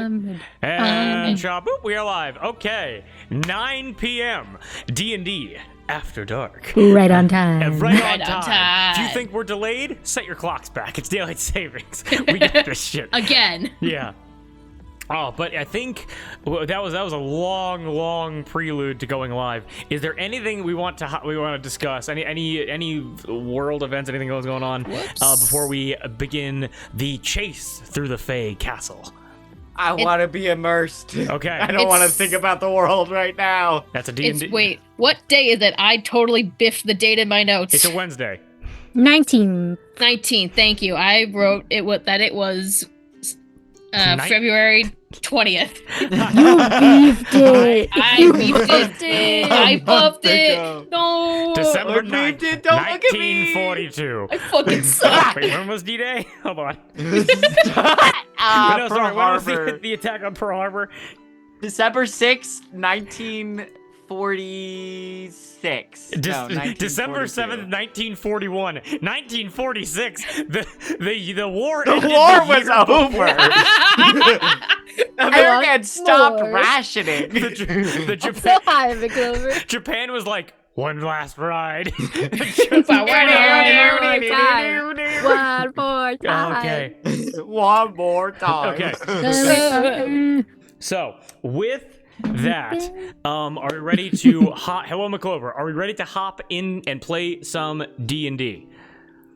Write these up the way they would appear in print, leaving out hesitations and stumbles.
And shaboop, we are live. Okay, 9 p.m. D&D After Dark. Right on time. Right on time. If you think we're delayed, set your clocks back. It's daylight savings. We got this shit. Again. Yeah. Oh, but I think that was a long prelude to going live. Is there anything we want to discuss? Any world events? Anything that's going on before we begin the chase through the Fey Castle? I want to be immersed. Okay. I don't want to think about the world right now. That's a D&D. Wait, what day is it? I totally biffed the date in my notes. It's a Wednesday. 19. 19. Thank you. I wrote it was February 20th. You beefed it. I beefed it. I buffed it. No. December Look, 9th, Beefed it, don't look at me. 1942. I fucking suck. Wait, when was D-Day? Hold on. Pearl When was Harbor. the attack on Pearl Harbor? December 6th, 1946. December 7th, 1941. 1946. The war The ended war the was year over. Americans stopped more. rationing. The I'm so high, McClover. Japan was like, one last ride. One more time. Okay. One more time. Okay. So, with that, are we ready to hello McClover, are we ready to hop in and play some D&D?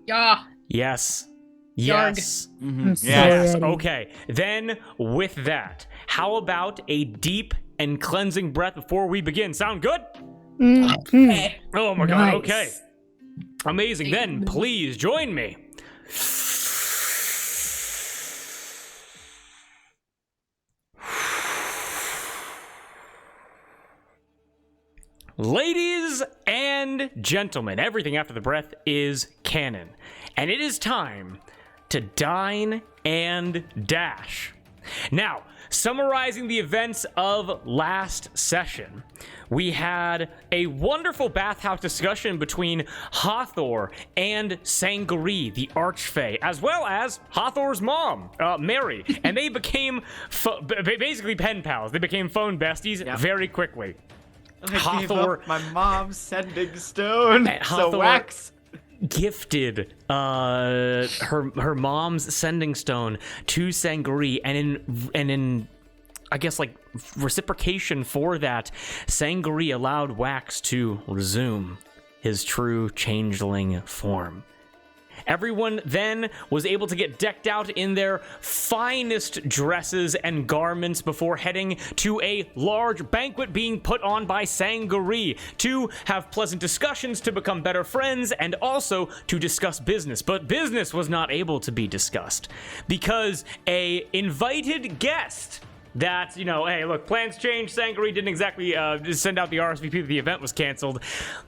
Yeah. Yes. Yarg. Yes. I'm so Yes. ready. Okay. Then, with that, how about a deep and cleansing breath before we begin? Sound good? Hey. Oh my god. Nice. Okay. Amazing. Then, please join me. Ladies and gentlemen, everything after the breath is canon. And it is time to dine and dash. Now, summarizing the events of last session, we had a wonderful bathhouse discussion between Hathor and Sangari, the Archfey, as well as Hathor's mom, Mary. And they became basically pen pals. They became phone besties very quickly. I gave Hathor- up my mom's sending stone. Hathor- So wax. Gifted her mom's sending stone to Sangari, and in I guess like reciprocation for that, Sangari allowed Wax to resume his true changeling form. Everyone then was able to get decked out in their finest dresses and garments before heading to a large banquet being put on by Sangari to have pleasant discussions, to become better friends, and also to discuss business. But business was not able to be discussed because a invited guest that, hey, look, plans changed. Sangari didn't exactly send out the RSVP that the event was canceled.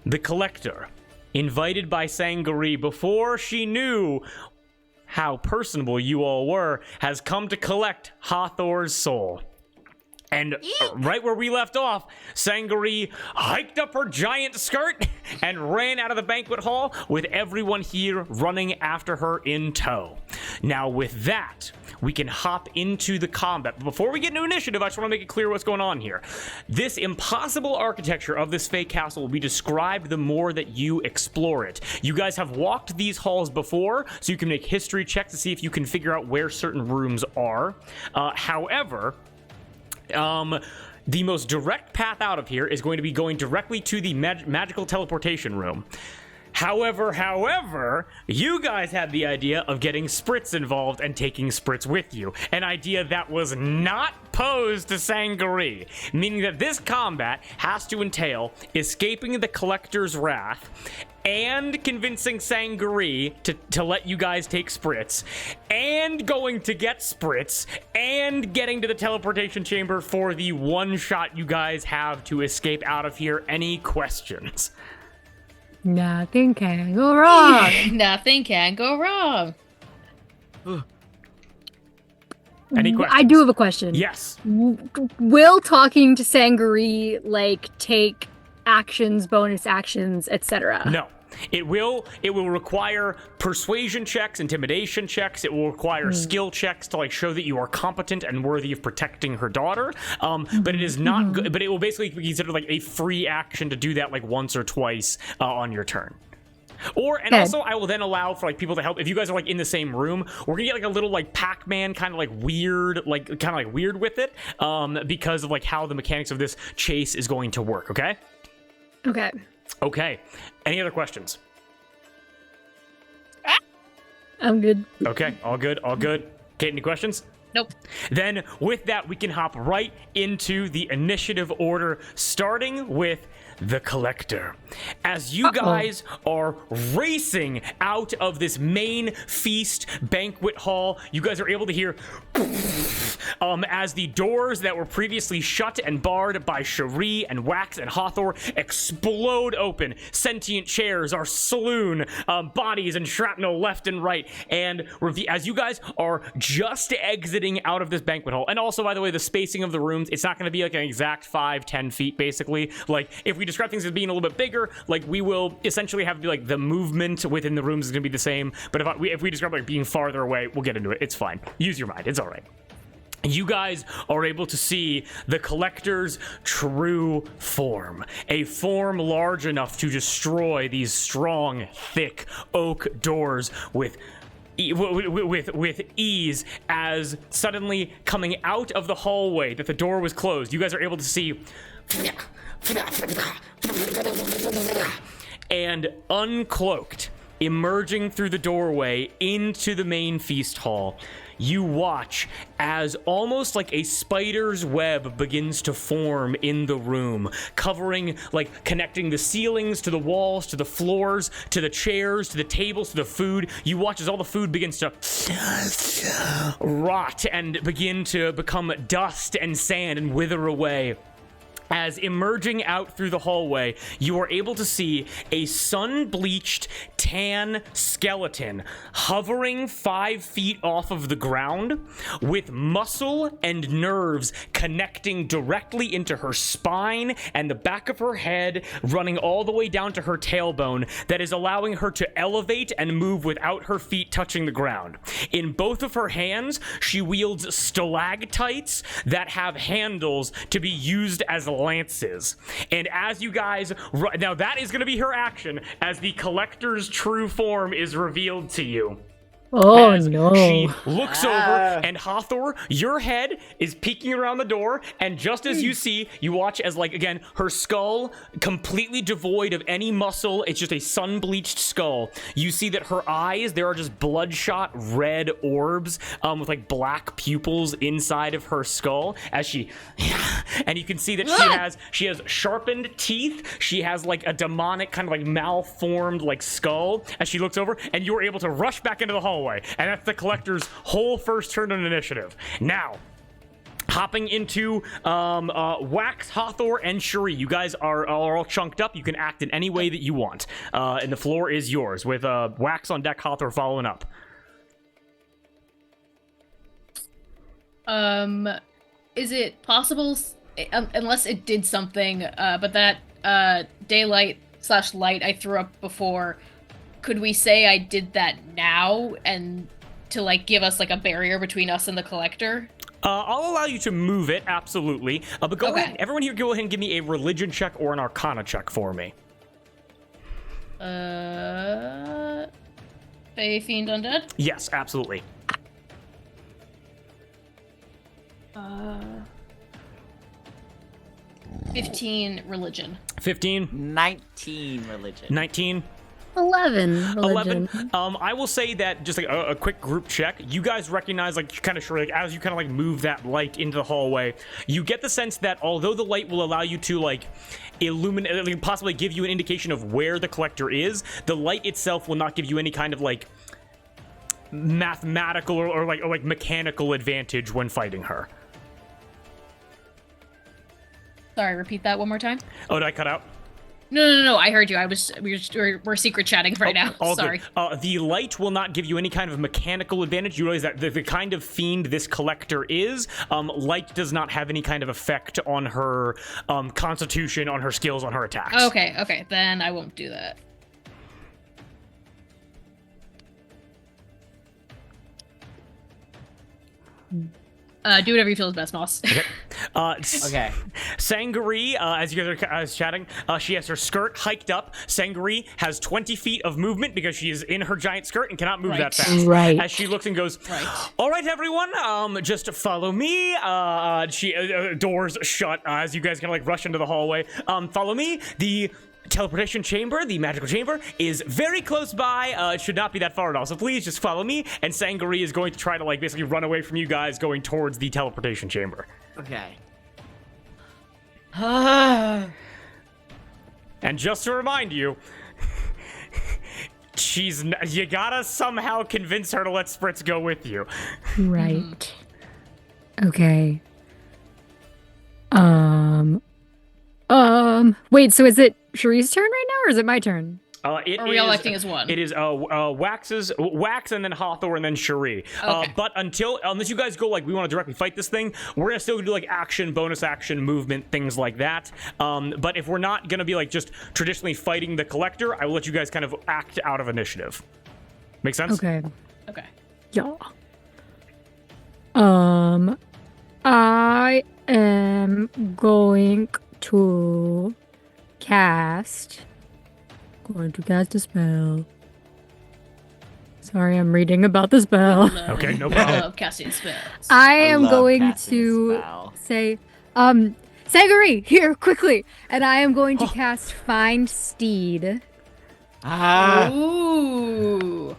The Collector, invited by Sangari before she knew how personable you all were, has come to collect Hathor's soul. And right where we left off, Sangari hiked up her giant skirt and ran out of the banquet hall with everyone here running after her in tow. Now with that, we can hop into the combat. But before we get into initiative, I just want to make it clear what's going on here. This impossible architecture of this fake castle will be described the more that you explore it. You guys have walked these halls before, so you can make history checks to see if you can figure out where certain rooms are. However, the most direct path out of here is going to be going directly to the magical teleportation room. However, you guys had the idea of getting Spritz involved and taking Spritz with you. An idea that was not posed to Sangari, meaning that this combat has to entail escaping the Collector's wrath and convincing Sangari to let you guys take Spritz, and going to get Spritz, and getting to the teleportation chamber for the one shot you guys have to escape out of here. Any questions? Nothing can go wrong. Nothing can go wrong. Any questions? I do have a question. Yes. Will talking to Sangari, take actions, bonus actions, etc.? No. It will require persuasion checks, intimidation checks. It will require skill checks to like show that you are competent and worthy of protecting her daughter. But it is not good. But it will basically be considered like a free action to do that like once or twice on your turn. Also, I will then allow for like people to help if you guys are like in the same room. We're gonna get like a little like Pac-Man kind of like weird with it, because of like how the mechanics of this chase is going to work. Okay. Okay. Any other questions? I'm good. Okay. All good. Kate, any questions? Nope. Then with that, we can hop right into the initiative order, starting with the Collector. As you guys are racing out of this main feast banquet hall, you guys are able to hear as the doors that were previously shut and barred by Cherie and Wax and Hawthor explode open. Sentient chairs are saloon, bodies and shrapnel left and right. And as you guys are just exiting out of this banquet hall, and also, by the way, the spacing of the rooms, it's not going to be like an exact 5-10 feet, basically. Like, if we describe things as being a little bit bigger, like, we will essentially have like the movement within the rooms is going to be the same. But if we describe like being farther away, we'll get into it. It's fine. Use your mind. It's all right. You guys are able to see the Collector's true form, a form large enough to destroy these strong, thick oak doors with ease. As suddenly coming out of the hallway that the door was closed, you guys are able to see and uncloaked, emerging through the doorway into the main feast hall. You watch as almost like a spider's web begins to form in the room, covering, like, connecting the ceilings to the walls, to the floors, to the chairs, to the tables, to the food. You watch as all the food begins to rot and begin to become dust and sand and wither away. As emerging out through the hallway, you are able to see a sun-bleached tan skeleton hovering 5 feet off of the ground, with muscle and nerves connecting directly into her spine and the back of her head, running all the way down to her tailbone, that is allowing her to elevate and move without her feet touching the ground. In both of her hands, she wields stalactites that have handles to be used as lances. And as you guys now, that is going to be her action as the Collector's true form is revealed to you. Oh, as no. She looks over, and Hawthor, your head is peeking around the door, and just as you see, you watch as, like, again, her skull, completely devoid of any muscle, it's just a sun-bleached skull. You see that her eyes, there are just bloodshot red orbs with, like, black pupils inside of her skull, as she, and you can see that she has sharpened teeth, she has, like, a demonic kind of, like, malformed, like, skull, as she looks over, and you're able to rush back into the hallway. And that's the Collector's whole first turn on initiative. Now, hopping into Wax, Hawthor, and Cherie. You guys are all chunked up. You can act in any way that you want. And the floor is yours, with Wax on deck, Hawthor following up. Is it possible, unless it did something, but that daylight/light I threw up before, could we say I did that now, and to, like, give us, like, a barrier between us and the Collector? I'll allow you to move it, absolutely. But go ahead. Everyone here, go ahead and give me a religion check or an arcana check for me. Fey, Fiend, Undead? Yes, absolutely. 15 religion. 15. 19 religion. 19. 11 religion. 11. I will say that just like a quick group check, you guys recognize, like, kind of sure, like, as you kind of like move that light into the hallway, you get the sense that although the light will allow you to, like, illuminate, like, possibly give you an indication of where the Collector is, the light itself will not give you any kind of, like, mathematical or like mechanical advantage when fighting her. Sorry, repeat that one more time. Oh, did I cut out? No, I heard you. We're secret chatting right now. All Sorry. Good. The light will not give you any kind of mechanical advantage. You realize that the kind of fiend this Collector is, light does not have any kind of effect on her constitution, on her skills, on her attacks. Okay, then I won't do that. Do whatever you feel is best, Moss. Okay. Sangaree, as you guys are chatting, she has her skirt hiked up. Sangaree has 20 feet of movement because she is in her giant skirt and cannot move that fast. Right. As she looks and goes, Right. all right, everyone, just follow me. She doors shut as you guys kind of like rush into the hallway. Follow me. The teleportation chamber, the magical chamber, is very close by. It should not be that far at all. So please just follow me. And Sangaree is going to try to like basically run away from you guys going towards the teleportation chamber. Okay. And just to remind you, you gotta somehow convince her to let Spritz go with you. Right. Okay. Wait, so is it Cherie's turn right now, or is it my turn? Are we all acting as one? It is Wax and then Hawthorne and then Cherie. Okay. But unless you guys go like we want to directly fight this thing, we're gonna still do like action, bonus action, movement, things like that. But if we're not gonna be like just traditionally fighting the collector, I will let you guys kind of act out of initiative. Make sense? Okay. Okay. Yeah. I am going to cast a spell. Sorry, I'm reading about the spell. Okay, no I problem. love casting spells. I am love going casting a to spell. say, Sangaree, here, quickly. And I am going to cast Find Steed. Ooh.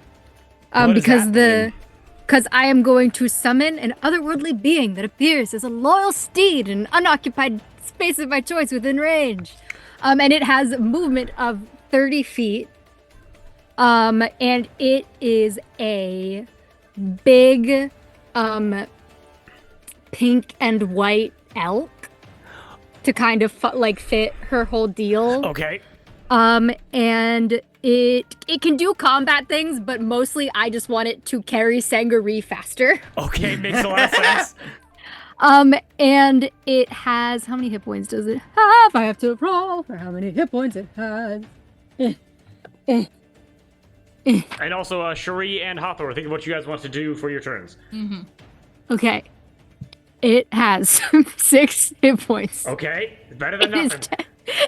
What does Because that because I am going to summon an otherworldly being that appears as a loyal steed in an unoccupied space of my choice within range. And it has movement of 30 feet. And it is a big, pink and white elk to kind of fit her whole deal. Okay. And it can do combat things, but mostly I just want it to carry Sangaree faster. Okay, makes a lot of sense. And it has, how many hit points does it have? I have to roll for how many hit points it has. And also, Cherie and Hawthorne, think of what you guys want to do for your turns. Okay. It has 6 hit points. Okay, better than nothing.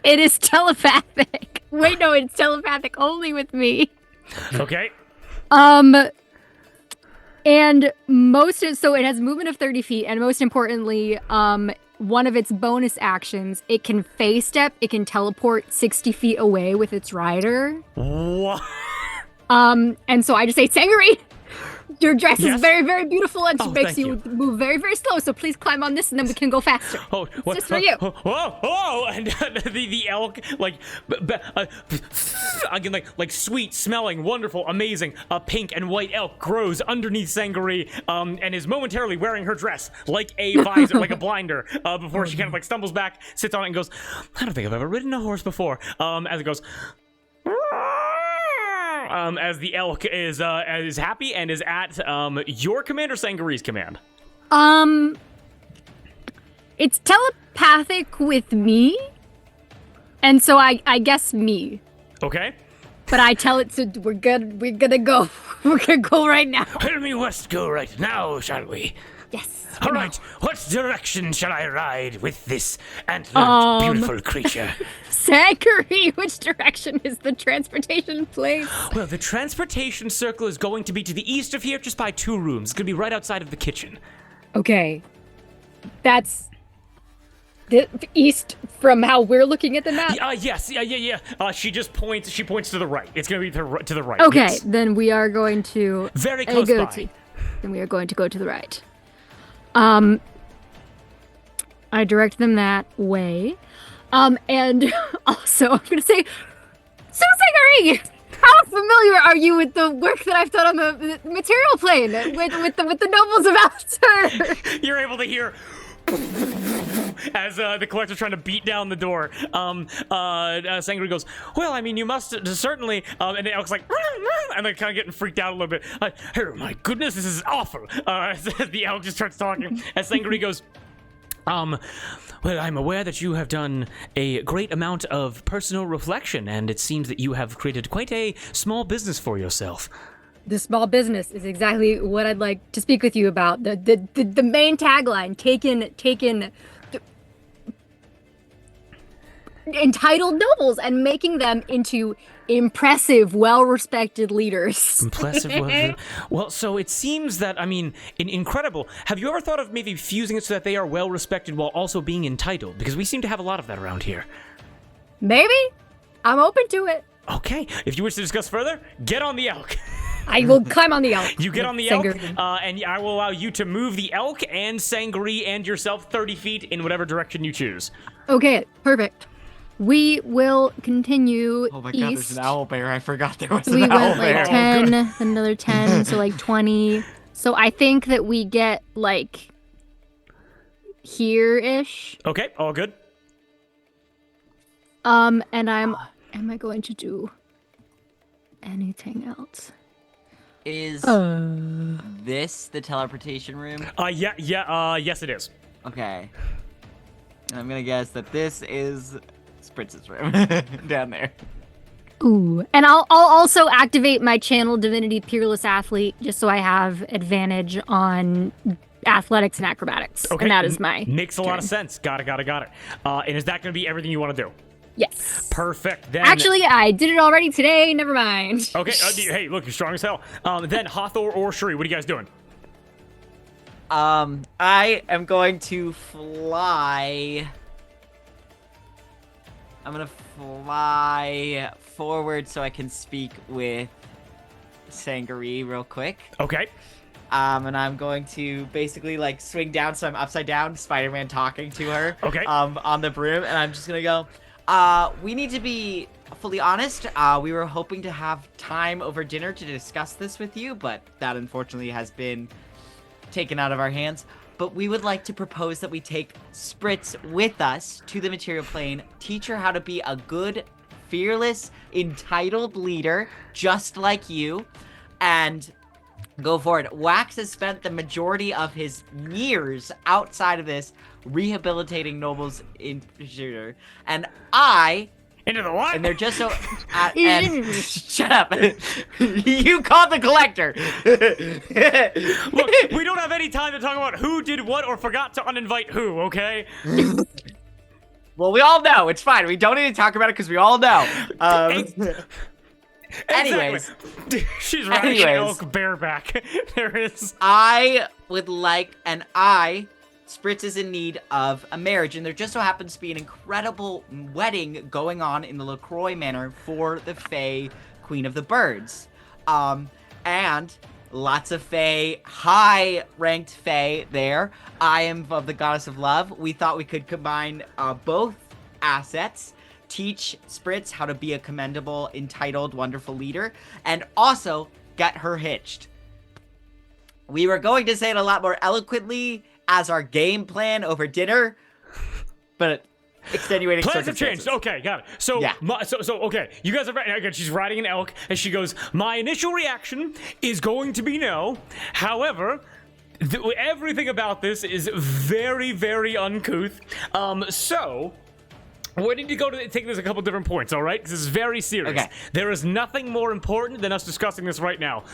It is telepathic. Wait, no, it's telepathic only with me. Okay. And so it has movement of 30 feet, and most importantly, one of its bonus actions, it can phase step, it can teleport 60 feet away with its rider. What? And so I just say, Sangaree, your dress Yes? is very, very beautiful, and she Oh, makes thank you move very, very slow, so please climb on this and then we can go faster. Oh, what? just for you. Oh, and the elk, again, like sweet smelling, wonderful, amazing, pink and white elk grows underneath Sangaree, and is momentarily wearing her dress like a visor, like a blinder, before she kind of like stumbles back, sits on it, and goes, I don't think I've ever ridden a horse before. As it goes. As the elk is happy and is at your command or Sangaree's command. It's telepathic with me, and so I guess me. Okay. But I tell it to we're gonna go right now. Tell me west go right now, shall we? Yes. All right, what direction shall I ride with this antlered, beautiful creature? Sangaree, which direction is the transportation place? Well, the transportation circle is going to be to the east of here, just by 2 rooms. It's going to be right outside of the kitchen. Okay. That's the east from how we're looking at the map? Yes, yeah. She points to the right. It's going to be to the right. Okay, yes. then we are going to Very close by. Then we are going to go to the right. I direct them that way. And also I'm gonna say, so Sangaree, how familiar are you with the work that I've done on the material plane with the nobles of Allatour? You're able to hear as the collector's trying to beat down the door. Sangaree goes, well, I mean, you must certainly, and the elk's like, and they're kind of getting freaked out a little bit. Oh my goodness, this is awful. As the elk just starts talking, as Sangaree goes, well, I'm aware that you have done a great amount of personal reflection, and it seems that you have created quite a small business for yourself. this small business is exactly what I'd like to speak with you about. The main tagline, taking entitled nobles and making them into impressive, well-respected leaders. Impressive. Well, so it seems that, I mean, incredible. Have you ever thought of maybe fusing it so that they are well-respected while also being entitled? Because we seem to have a lot of that around here. Maybe. I'm open to it. Okay, if you wish to discuss further, get on the elk. I will climb on the elk. You get on the elk, Sangaree. and I will allow you to move the elk and Sangaree and yourself 30 feet in whatever direction you choose. Okay, perfect. We will continue Oh my east. god, there's an owl bear. I forgot there was We an owl went bear. like 10, another 10, so like 20. So I think that we get like here-ish. Okay, all good. And am I going to do anything else? Is this the teleportation room? Yes it is. Okay. I'm gonna guess that this is Spritz's room down there. Ooh, and I'll also activate my channel Divinity Peerless Athlete just so I have advantage on athletics and acrobatics. Okay, And that is my makes a lot of turn. sense. Got it. And is that going to be everything you want to do? Yes. Perfect. Then Actually, I did it already today. Never mind. okay. Hey, look, you're strong as hell. Then Hathor or Shuri, what are you guys doing? I am going to fly. I'm gonna fly forward so I can speak with Sangaree real quick. Okay. And I'm going to basically like swing down so I'm upside down, Spider-Man talking to her. Okay. On the broom, and I'm just gonna go. We need to be fully honest. We were hoping to have time over dinner to discuss this with you, but that unfortunately has been taken out of our hands. But we would like to propose that we take Spritz with us to the material plane, teach her how to be a good, fearless, entitled leader, just like you, and go for it. Wax has spent the majority of his years outside of this rehabilitating nobles in shooter, and Into the what? and they're just so and shut up. You called the collector. Look, we don't have any time to talk about who did what or forgot to uninvite who, okay? Well, we all know. It's fine. We don't need to talk about it because we all know. Anyways. Exactly. She's riding an elk bareback. There is. I would like, Spritz is in need of a marriage, and there just so happens to be an incredible wedding going on in the LaCroix Manor for the Fae Queen of the Birds. And lots of Fae, high-ranked Fae there. I am of the Goddess of Love. We thought we could combine both assets, teach Spritz how to be a commendable, entitled, wonderful leader, and also get her hitched. We were going to say it a lot more eloquently as our game plan over dinner, but extenuating Plans have circumstances. changed. Okay, got it. So, Yeah. Okay, you guys are right. Again, she's riding an elk, and she goes, my initial reaction is going to be no. However, everything about this is very, very uncouth. So... we need to take this a couple different points, all right? Because this is very serious. Okay. There is nothing more important than us discussing this right now.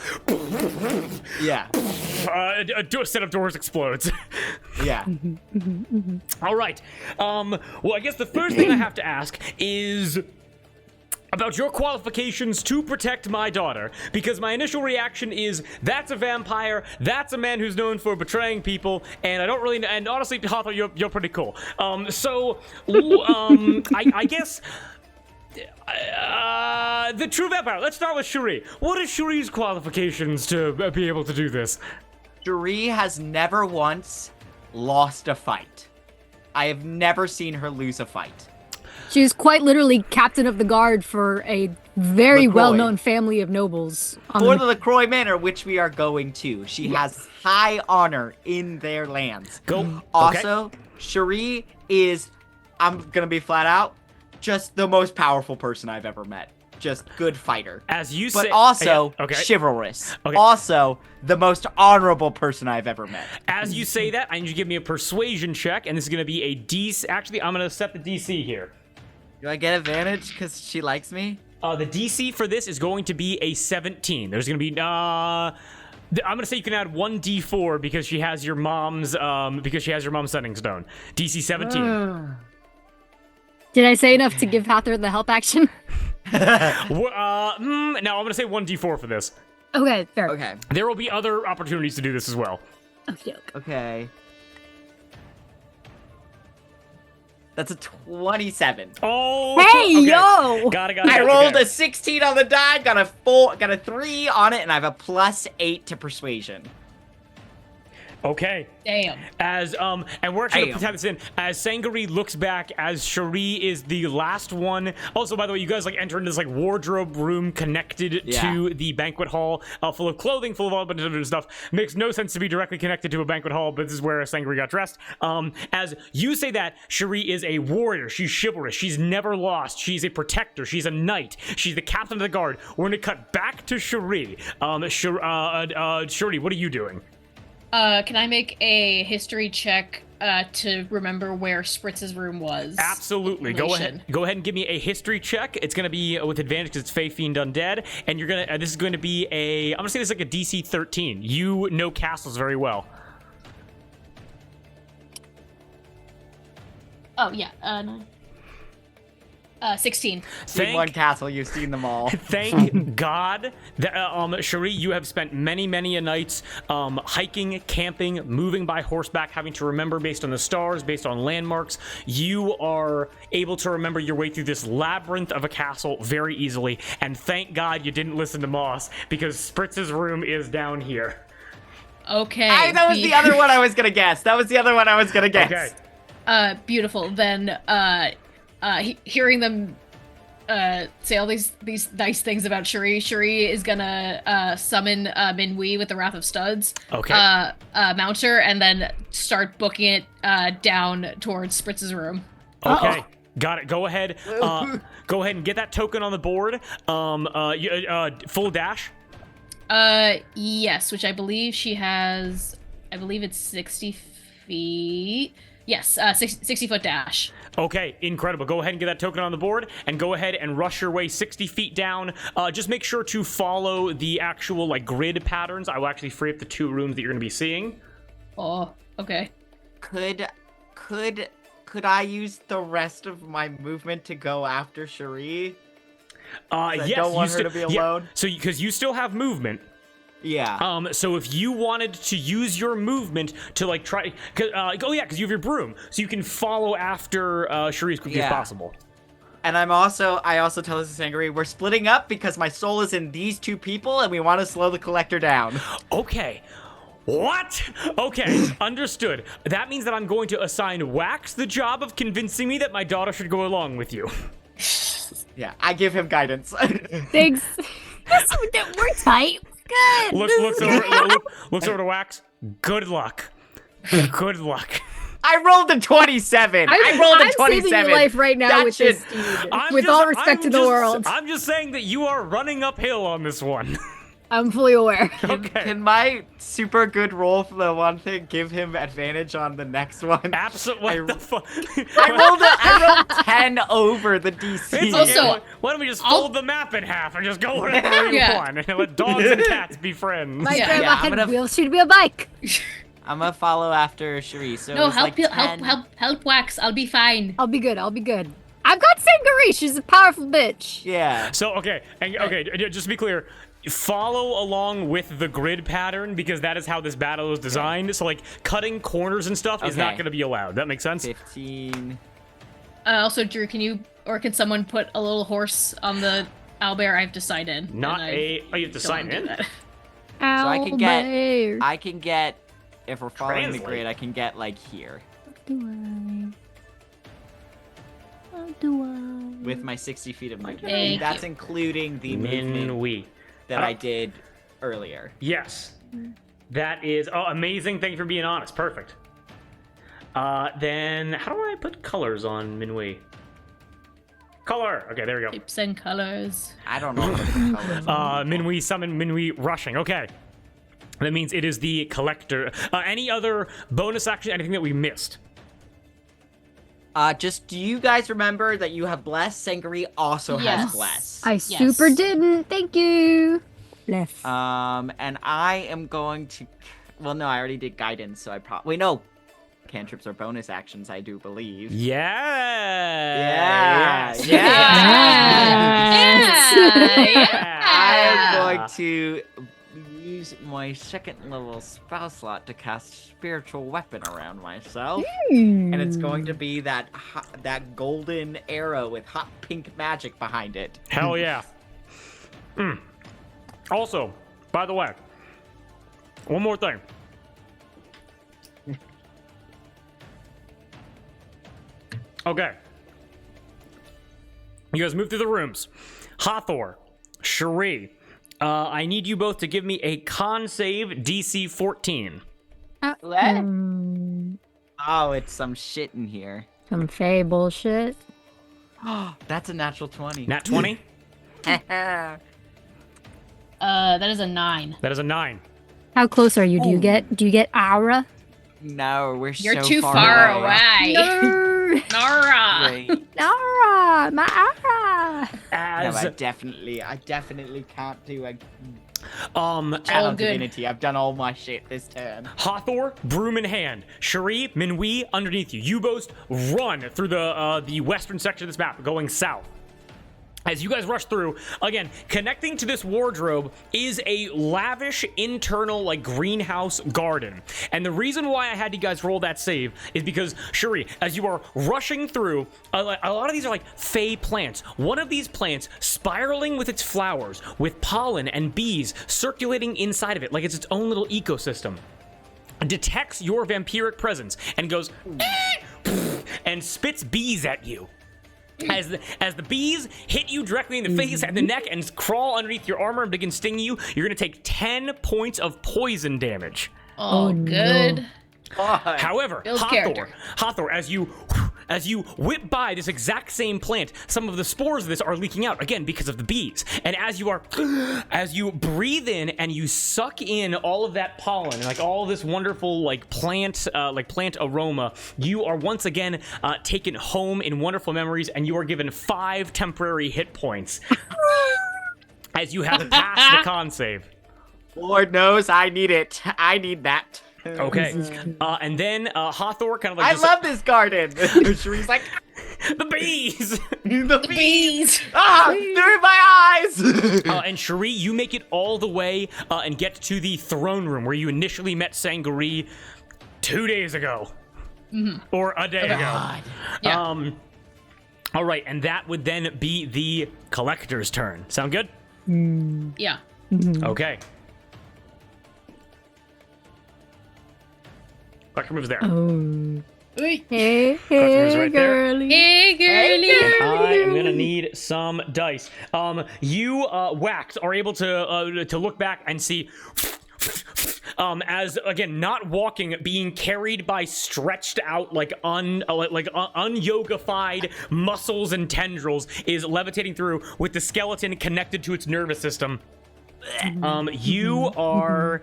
Yeah. A set of doors explodes. Yeah. All right. Well, I guess the first thing I have to ask is about your qualifications to protect my daughter, because my initial reaction is that's a vampire, that's a man who's known for betraying people, and I don't really know, and honestly, Hathor, you're pretty cool. I guess the true vampire. Let's start with Shuri. What are Shuri's qualifications to be able to do this? Shuri has never once lost a fight. I have never seen her lose a fight. She was quite literally captain of the guard for a very LaCroix. well-known family of nobles. For the LaCroix Manor, which we are going to. She has high honor in their lands. Go. Also, Shuri is, I'm gonna be flat out, just the most powerful person I've ever met. Just good fighter. As you But say, also okay. chivalrous. Okay. Also, the most honorable person I've ever met. As you say that, I need you to give me a persuasion check, and this is going to be a DC. Actually, I'm going to set the DC here. Do I get advantage because she likes me? The DC for this is going to be a 17. There's going to be I'm going to say you can add 1d4 because she has your mom's sending stone. DC 17. Did I say enough to give Hathor the help action? No, I'm going to say 1d4 for this. Okay, fair. Okay. There will be other opportunities to do this as well. Okay. That's a 27. Oh, Hey, okay. yo! Got it. I rolled okay. a 16 on the die, got a 3 on it, and I have a +8 to persuasion. Okay. Damn. As and we're actually gonna type this in as Sangari looks back as Cherie is the last one. Also, by the way, you guys like enter into this like wardrobe room connected to the banquet hall, full of clothing, full of all a bunch of different stuff. Makes no sense to be directly connected to a banquet hall, but this is where Sangari got dressed. As you say that, Cherie is a warrior. She's chivalrous. She's never lost. She's a protector. She's a knight. She's the captain of the guard. We're gonna cut back to Cherie. Cherie, what are you doing? Can I make a history check to remember where Spritz's room was? Absolutely. Go ahead and give me a history check. It's gonna be with advantage because it's Fey Fiend Undead, and you're gonna. This is going to be a. I'm gonna say this is like a DC 13. You know castles very well. Oh yeah. 16. Seen one castle, you've seen them all. Thank God that, Cherie, you have spent many a nights hiking, camping, moving by horseback, having to remember based on the stars, based on landmarks. You are able to remember your way through this labyrinth of a castle very easily, and thank God you didn't listen to Moss, because Spritz's room is down here. Okay. That was the other one I was gonna guess. Okay. Beautiful. Then, hearing them say all these nice things about Cherie, Cherie is gonna summon Minwee with the Wrath of Studs. Okay. Mount her and then start booking it down towards Spritz's room. Okay. Got it. Go ahead. Go ahead and get that token on the board. Full dash. Yes, which I believe she has. I believe it's 60 feet. Yes, 60-foot dash. Okay, incredible. Go ahead and get that token on the board, and go ahead and rush your way 60 feet down. Just make sure to follow the actual like grid patterns. I will actually free up the 2 rooms that you're going to be seeing. Oh, okay. Could I use the rest of my movement to go after Cherie? Yes. I don't want her to be alone. Yeah, so because you still have movement. Yeah. So if you wanted to use your movement to like try, because you have your broom, so you can follow after Cherie as quickly as possible. And I also tell this to Sangari, we're splitting up because my soul is in these 2 people, and we want to slow the collector down. Okay. What? Okay, understood. That means that I'm going to assign Wax the job of convincing me that my daughter should go along with you. Yeah, I give him guidance. Thanks. We're tight. Good. Looks over to Wax. Good luck. Good luck. I rolled a 27. I'm saving your life right now with this steed. With all respect to the world. I'm just saying that you are running uphill on this one. I'm fully aware. Okay. Can my super good roll for the one thing give him advantage on the next one? Absolutely. What the fuck? I rolled 10 over the DC. Also, why don't we just fold the map in half and just go wherever you want and let dogs and cats be friends? My Yeah, grandma I'm had gonna- wheels. She'd be a bike. I'm gonna follow after Cherie. So no, it's help, like help, Wax. I'll be fine. I'll be good. I've got Sangari. She's a powerful bitch. Yeah. So, okay, just to be clear, follow along with the grid pattern because that is how this battle is designed. So, like, cutting corners and stuff is not going to be allowed. That makes sense? 15. Also, Drew, can someone put a little horse on the owlbear? I have to sign in. You have to sign in? So I can get, if we're following the grid, I can get, like, here. How do I? With my 60 feet of movement. Thank That's you. including the movement Minwee. that I did earlier. Yes. That is amazing. Thank you for being honest. Perfect. Then how do I put colors on Minwee? Color. Okay, there we go. Shapes and colors. I don't know what the colors are. Minwee summon, Minwee rushing. Okay. That means it is the collector. Any other bonus action, anything that we missed? Just do you guys remember that you have bless? Sangri also Yes. has bless. I super didn't. Thank you. Bless. And I am going to. Well, no, I already did guidance, so I probably no. Cantrips are bonus actions, I do believe. Yeah. I am going to use my second level spell slot to cast spiritual weapon around myself, and it's going to be that golden arrow with hot pink magic behind it. Hell yeah. Also, by the way, one more thing. Okay. You guys move through the rooms. Hathor, Cherie, I need you both to give me a con save DC 14. What? Oh, it's some shit in here. Some Fae bullshit. That's a natural 20. Nat 20? That is a 9. That is a 9. How close are you? Do you get aura? No, You're so too far away. No. Nora. Wait. Aura, my aura. No, As I definitely can't do a All channel good. divinity. I've done all my shit this turn. Hathor, broom in hand. Cherie, Minhui, underneath you. You both run through the western section of this map, going south. As you guys rush through, again, connecting to this wardrobe is a lavish internal, like, greenhouse garden. And the reason why I had you guys roll that save is because, Cherie, as you are rushing through, a lot of these are like fey plants. One of these plants spiraling with its flowers, with pollen and bees circulating inside of it, like it's its own little ecosystem, detects your vampiric presence and goes, and spits bees at you. As the bees hit you directly in the face and the neck and crawl underneath your armor and begin stinging you, you're going to take 10 points of poison damage. Oh, good. No. God. However, Bill's character. Hathor, as you whip by this exact same plant, some of the spores of this are leaking out, again, because of the bees. And as you breathe in and you suck in all of that pollen, and like all this wonderful plant aroma, you are once again taken home in wonderful memories, and you are given 5 temporary hit points as you have passed the con save. Lord knows I need it. I need that. Okay, and then Hathor kind of like I just, love this garden. Cherie's like, the bees. the Bees. Ah, they're in my eyes. And Cherie, you make it all the way and get to the throne room where you initially met Sangri 2 days ago, or a day ago. God. Yeah. All right, and that would then be the collector's turn. Sound good? Yeah. Okay. Collector moves there. Oh. Hey, Hey, Customer's right there. girly. girly. I am gonna need some dice. You Wax are able to look back and see. As again, not walking, being carried by stretched out unyogified muscles and tendrils, is levitating through with the skeleton connected to its nervous system. You are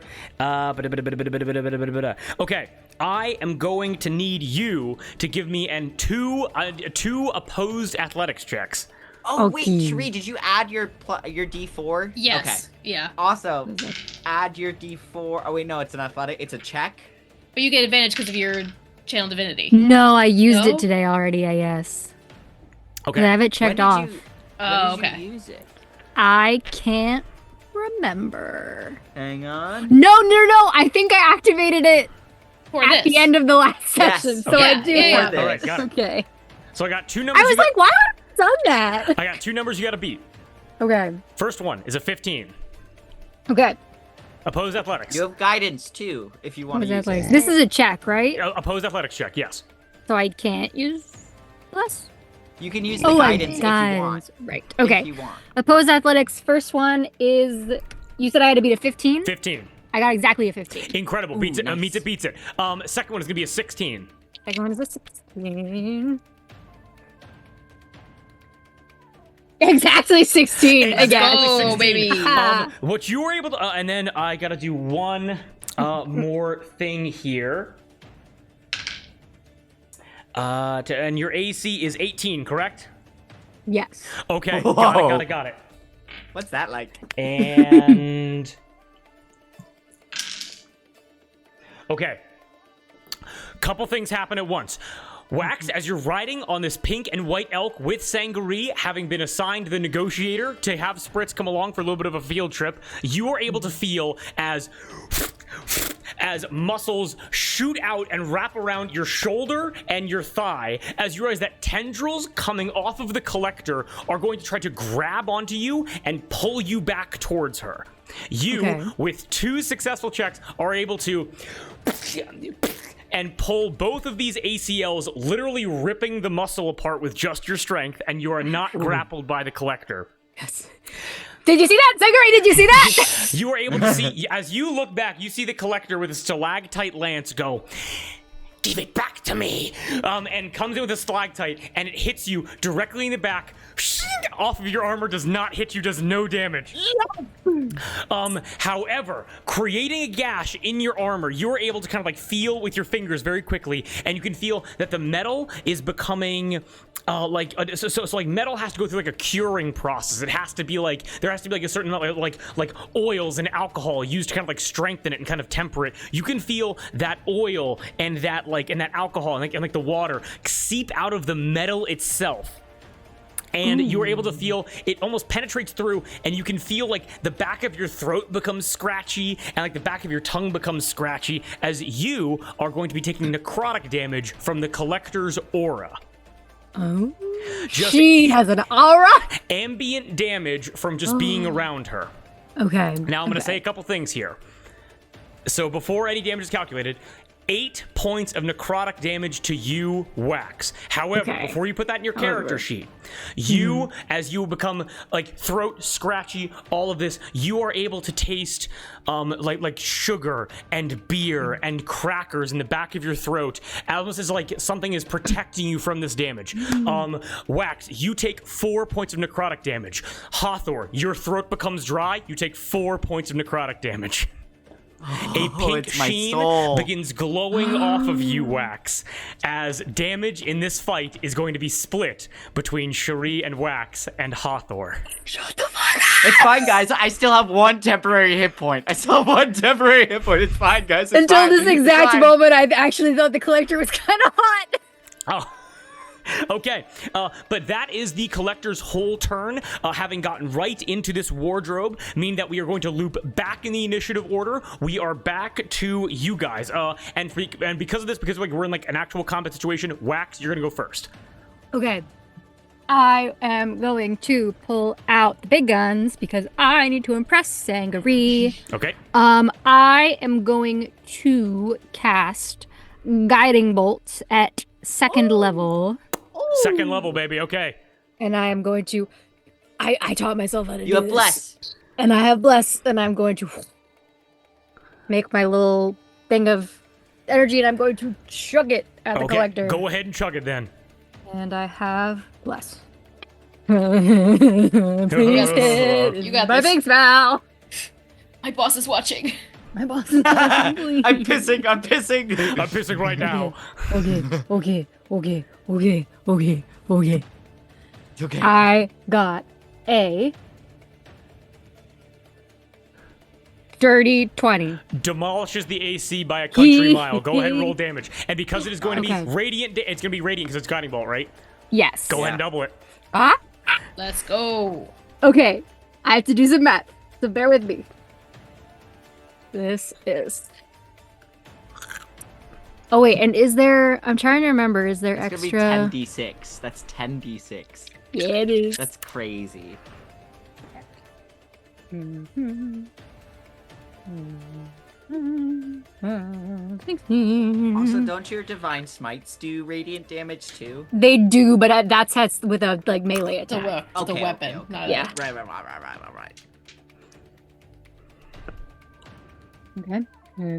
okay. I am going to need you to give me two opposed athletics checks. Oh wait, Okay. Cherie, did you add your D4? Yes. Okay. Yeah. Also, add your D4. Oh wait, no, it's an athletic. It's a check. But you get advantage because of your channel divinity. No, I used No? it today already, I guess. Okay. I have it checked When off. did you, Oh, when did okay. you use it? I can't remember. Hang on. No. I think I activated it For at this. the end of the last Yes. session, so Okay. I do. Yeah. For All right, this. got it. Okay. So I got 2 numbers. I was like, why haven't I done that? I got 2 numbers you got to beat. Okay. First one is a 15. Okay. Opposed athletics. You have guidance too, if you want What to was that use like? it. This is a check, right? Opposed athletics check. Yes. So I can't use less? You can use the Oh, guidance if you want. guidance. Right. Okay. If you want. Opposed athletics. First one is. You said I had to beat a 15? 15. I got exactly a 15. Incredible. Ooh, Beats it. nice. Meets it. Beats it. Second one is gonna be a 16. Second one is a 16. Exactly 16 Exactly again. Oh, 16. baby. What you were able to, and then I gotta do one more thing here. And your AC is 18, correct? Yes. Okay, Whoa. got it. What's that like? And okay, couple things happen at once. Wax, as you're riding on this pink and white elk with Sangaree, having been assigned the negotiator to have Spritz come along for a little bit of a field trip, you are able to feel as muscles shoot out and wrap around your shoulder and your thigh as you realize that tendrils coming off of the collector are going to try to grab onto you and pull you back towards her. You, with 2 successful checks, are able to and pull both of these ACLs, literally ripping the muscle apart with just your strength, and you are not grappled by the collector. Yes. Did you see that, Sangaree? Did you see that? You are able to see, as you look back, you see the collector with a stalactite lance go, "Give it back to me," and comes in with a stalactite, and it hits you directly in the back. Off of your armor, does not hit you, does no damage. However, creating a gash in your armor, you're able to kind of like feel with your fingers very quickly, and you can feel that the metal is becoming so like metal has to go through like a curing process. It has to be like, there has to be like a certain amount like oils and alcohol used to kind of like strengthen it and kind of temper it. You can feel that oil and that alcohol and like the water seep out of the metal itself. And you were able to feel it almost penetrates through, and you can feel like the back of your throat becomes scratchy, and like the back of your tongue becomes scratchy, as you are going to be taking necrotic damage from the collector's aura. Oh, She has an aura? Ambient damage from just being around her. Okay. Now I'm going to say a couple things here. So before any damage is calculated, 8 points of necrotic damage to you, Wax. However, before you put that in your character sheet, you, as you become like throat scratchy, all of this, you are able to taste like sugar and beer and crackers in the back of your throat, almost as like something is protecting you from this damage. Wax, you take 4 points of necrotic damage. Hathor, your throat becomes dry, you take 4 points of necrotic damage. A pink sheen begins glowing off of you, Wax, as damage in this fight is going to be split between Cherie and Wax and Hathor. Shut the fuck up! It's fine, guys. I still have 1 temporary hit point. It's fine, guys. It's Until fine. this exact moment, I actually thought the collector was kind of hot. Oh. Okay, but that is the collector's whole turn, having gotten right into this wardrobe, meaning that we are going to loop back in the initiative order. We are back to you guys, and because of this, because like we're in like an actual combat situation, Wax, you're gonna go first. Okay. I am going to pull out the big guns because I need to impress Sangaree. Okay. I am going to cast Guiding Bolts at 2nd level. Second level, baby. Okay. And I am going to... I taught myself how to do this. You have Bless. And I have Bless, and I'm going to make my little thing of energy, and I'm going to chug it at the collector. Go ahead and chug it then. And I have Bless. You got My this. big smile. My boss is watching. My boss is watching, please. I'm pissing. I'm pissing right now. Okay. Okay. I got a dirty 20. Demolishes the AC by a country mile. Go ahead and roll damage. And because it is going to be radiant, it's going to be radiant because it's guiding bolt, right? Yes. Go ahead and double it. Let's go. Okay. I have to do some math, so bear with me. This is... Oh, wait, and is there... I'm trying to remember, is there It's extra... gonna be 10d6. That's 10d6. Yeah, it is. That's crazy. Also, don't your divine smites do radiant damage too? They do, but that's with a like melee It's a, attack. it's a weapon. Okay. Not Yeah. Right. Okay.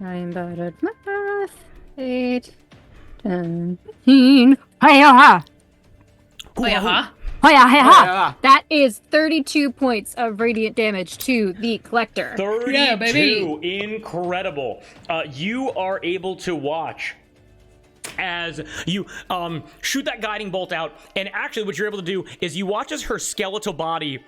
I'm bad at math. 8, 10, 15. Hi-ya! Oh, yeah, huh? Hoya, hey, ha! Yeah. That is 32 points of radiant damage to the collector. 32. Yeah, baby. Incredible. You are able to watch as you shoot that guiding bolt out, and actually what you're able to do is you watch as her skeletal body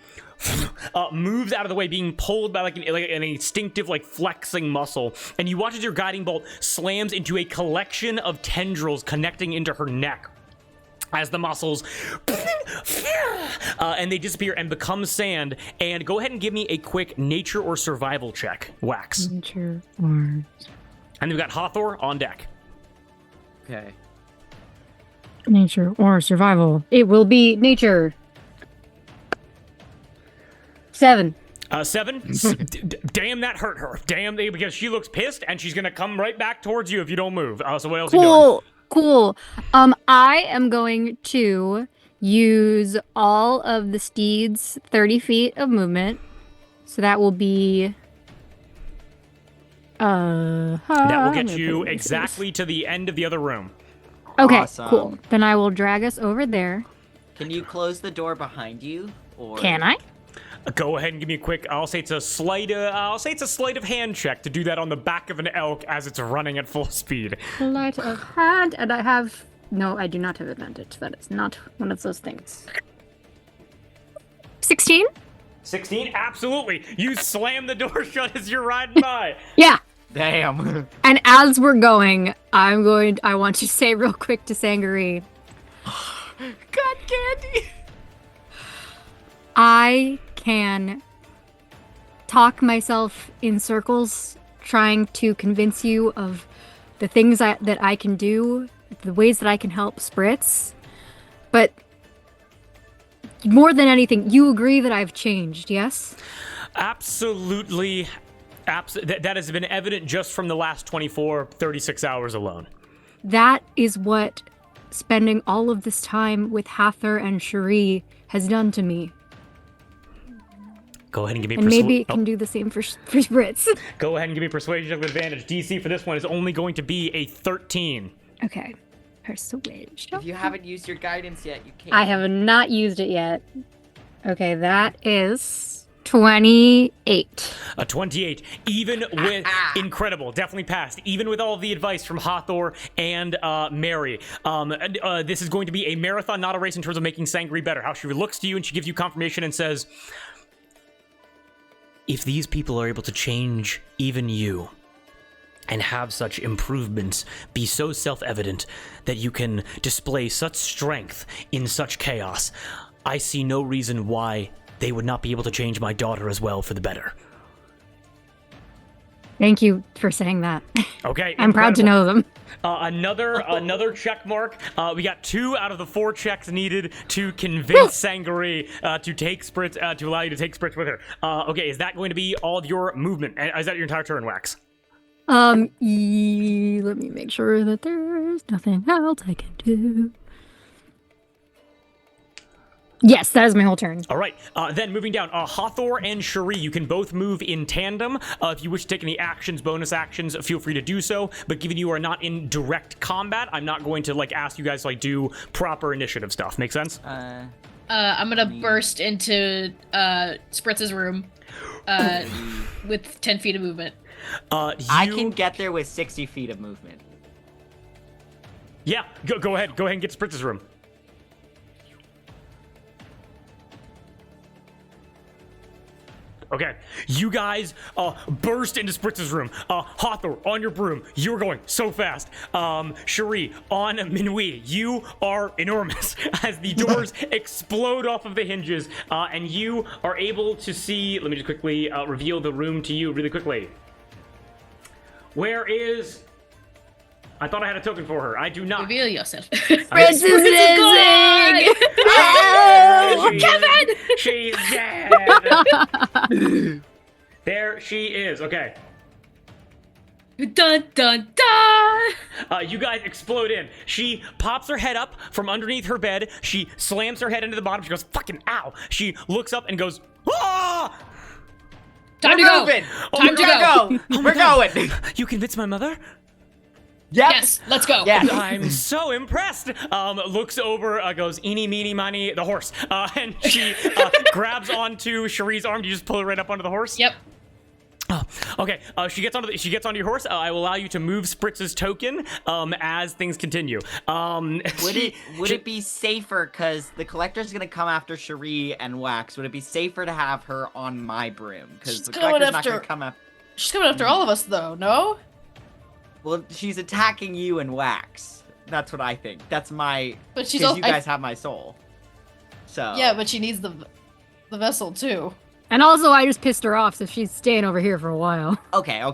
moves out of the way, being pulled by like an instinctive like flexing muscle, and you watch as your guiding bolt slams into a collection of tendrils connecting into her neck as the muscles and they disappear and become sand. And go ahead and give me a quick nature or survival check, Wax. Nature or... And then we've got Allatour on deck. Okay. Nature or survival. It will be nature. 7. 7. Damn, that hurt her. Damn, because she looks pissed and she's gonna come right back towards you if you don't move. So what else are you doing? Cool. I am going to use all of the steed's 30 feet of movement. So that will be... that will get you exactly to the end of the other room. Okay, Awesome. cool. Then I will drag us over there. Can you close the door behind you? Or Can I? Go ahead and give me a quick. I'll say it's a sleight of hand check to do that on the back of an elk as it's running at full speed. Sleight of hand, and I have... No, I do not have advantage. That is not one of those things. 16? 16, absolutely. You slam the door shut as you're riding by. Yeah. Damn. And as we're going, I want to say real quick to Sangaree, God, Candy. I can talk myself in circles trying to convince you of the things that I can do, the ways that I can help Spritz. But more than anything, you agree that I've changed, yes? Absolutely. That has been evident just from the last 36 hours alone. That is what spending all of this time with Hathor and Cherie has done to me. Go ahead and give me And maybe it can do the same for Spritz. Go ahead and give me persuasion with advantage. DC for this one is only going to be a 13. Okay. Persuasion. If you haven't used your guidance yet, you can't. I have not used it yet. Okay, that is 28. A 28. Even with... incredible. Definitely passed. Even with all of the advice from Hathor and Mary. This is going to be a marathon, not a race in terms of making Sangaree better. How she looks to you and she gives you confirmation and says... If these people are able to change even you, and have such improvements be so self-evident that you can display such strength in such chaos, I see no reason why they would not be able to change my daughter as well for the better. Thank you for saying that. Okay, I'm proud to know them. Another check mark. We got 2 out of the 4 checks needed to convince Sangaree to take Spritz, to allow you to take Spritz with her. Okay, is that going to be all of your movement? Is that your entire turn, Wax? Let me make sure that there's nothing else I can do. Yes, that is my whole turn. All right, then moving down, Hathor and Cherie, you can both move in tandem. If you wish to take any actions, bonus actions, feel free to do so. But given you are not in direct combat, I'm not going to ask you guys to do proper initiative stuff. Make sense? I'm gonna burst into Spritz's room with 10 feet of movement. I can get there with 60 feet of movement. Yeah, go ahead and get Spritz's room. Okay, you guys burst into Spritz's room. Hathor, on your broom, you're going so fast. Cherie, on Minui, you are enormous as the doors explode off of the hinges, and you are able to see, let me just quickly reveal the room to you really quickly. Where is... I thought I had a token for her. I do not. Reveal yourself. Spritz is missing! Oh, Kevin! She's dead! There she is. Okay. Dun dun dun! You guys explode in. She pops her head up from underneath her bed. She slams her head into the bottom. She goes, fucking ow. She looks up and goes, ah! Time to go! Moving. Oh Time my to God. go! We're going! You convinced my mother? Yep. Yes, let's go. Yes. I'm so impressed. Looks over, goes eeny, meeny, miny, the horse. And she grabs onto Cherie's arm. You just pull her right up onto the horse? Yep. Okay, she gets onto your horse. I will allow you to move Spritz's token as things continue. Would it be safer, because the collector's going to come after Cherie and Wax, would it be safer to have her on my broom? Because the collector's not going to come after... She's coming after all of us, though, no? Well, she's attacking you and Wax. That's what I think. That's my... But she's Because also... you guys have my soul. So... Yeah, but she needs the vessel, too. And also, I just pissed her off, so she's staying over here for a while. Okay. I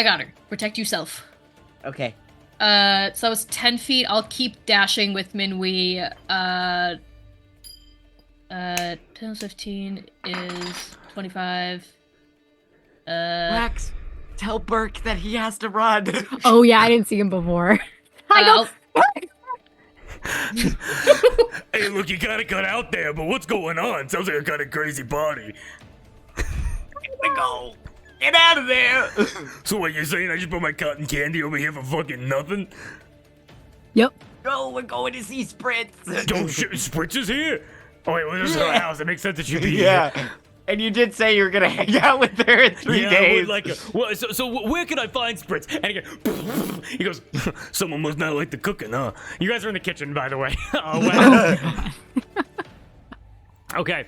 got her. Protect yourself. Okay. So it's 10 feet. I'll keep dashing with Minwee. 10 plus 15 is 25. Wax, tell Burke that he has to run. Oh, yeah, I didn't see him before. I don't... Hey, look, you gotta cut out there, but what's going on? Sounds like a kind of crazy party. Go. Get out of there. So what, you're saying I just put my cotton candy over here for fucking nothing? Yep. No, we're going to see Spritz. Don't shit, Spritz is here. Oh wait, well, this is her house. It makes sense that she'd be here. Yeah. And you did say you were gonna hang out with her in 3 Yeah, days. I would like well, so where can I find Spritz? And he goes, someone must not like the cooking, huh? You guys are in the kitchen, by the way. Okay.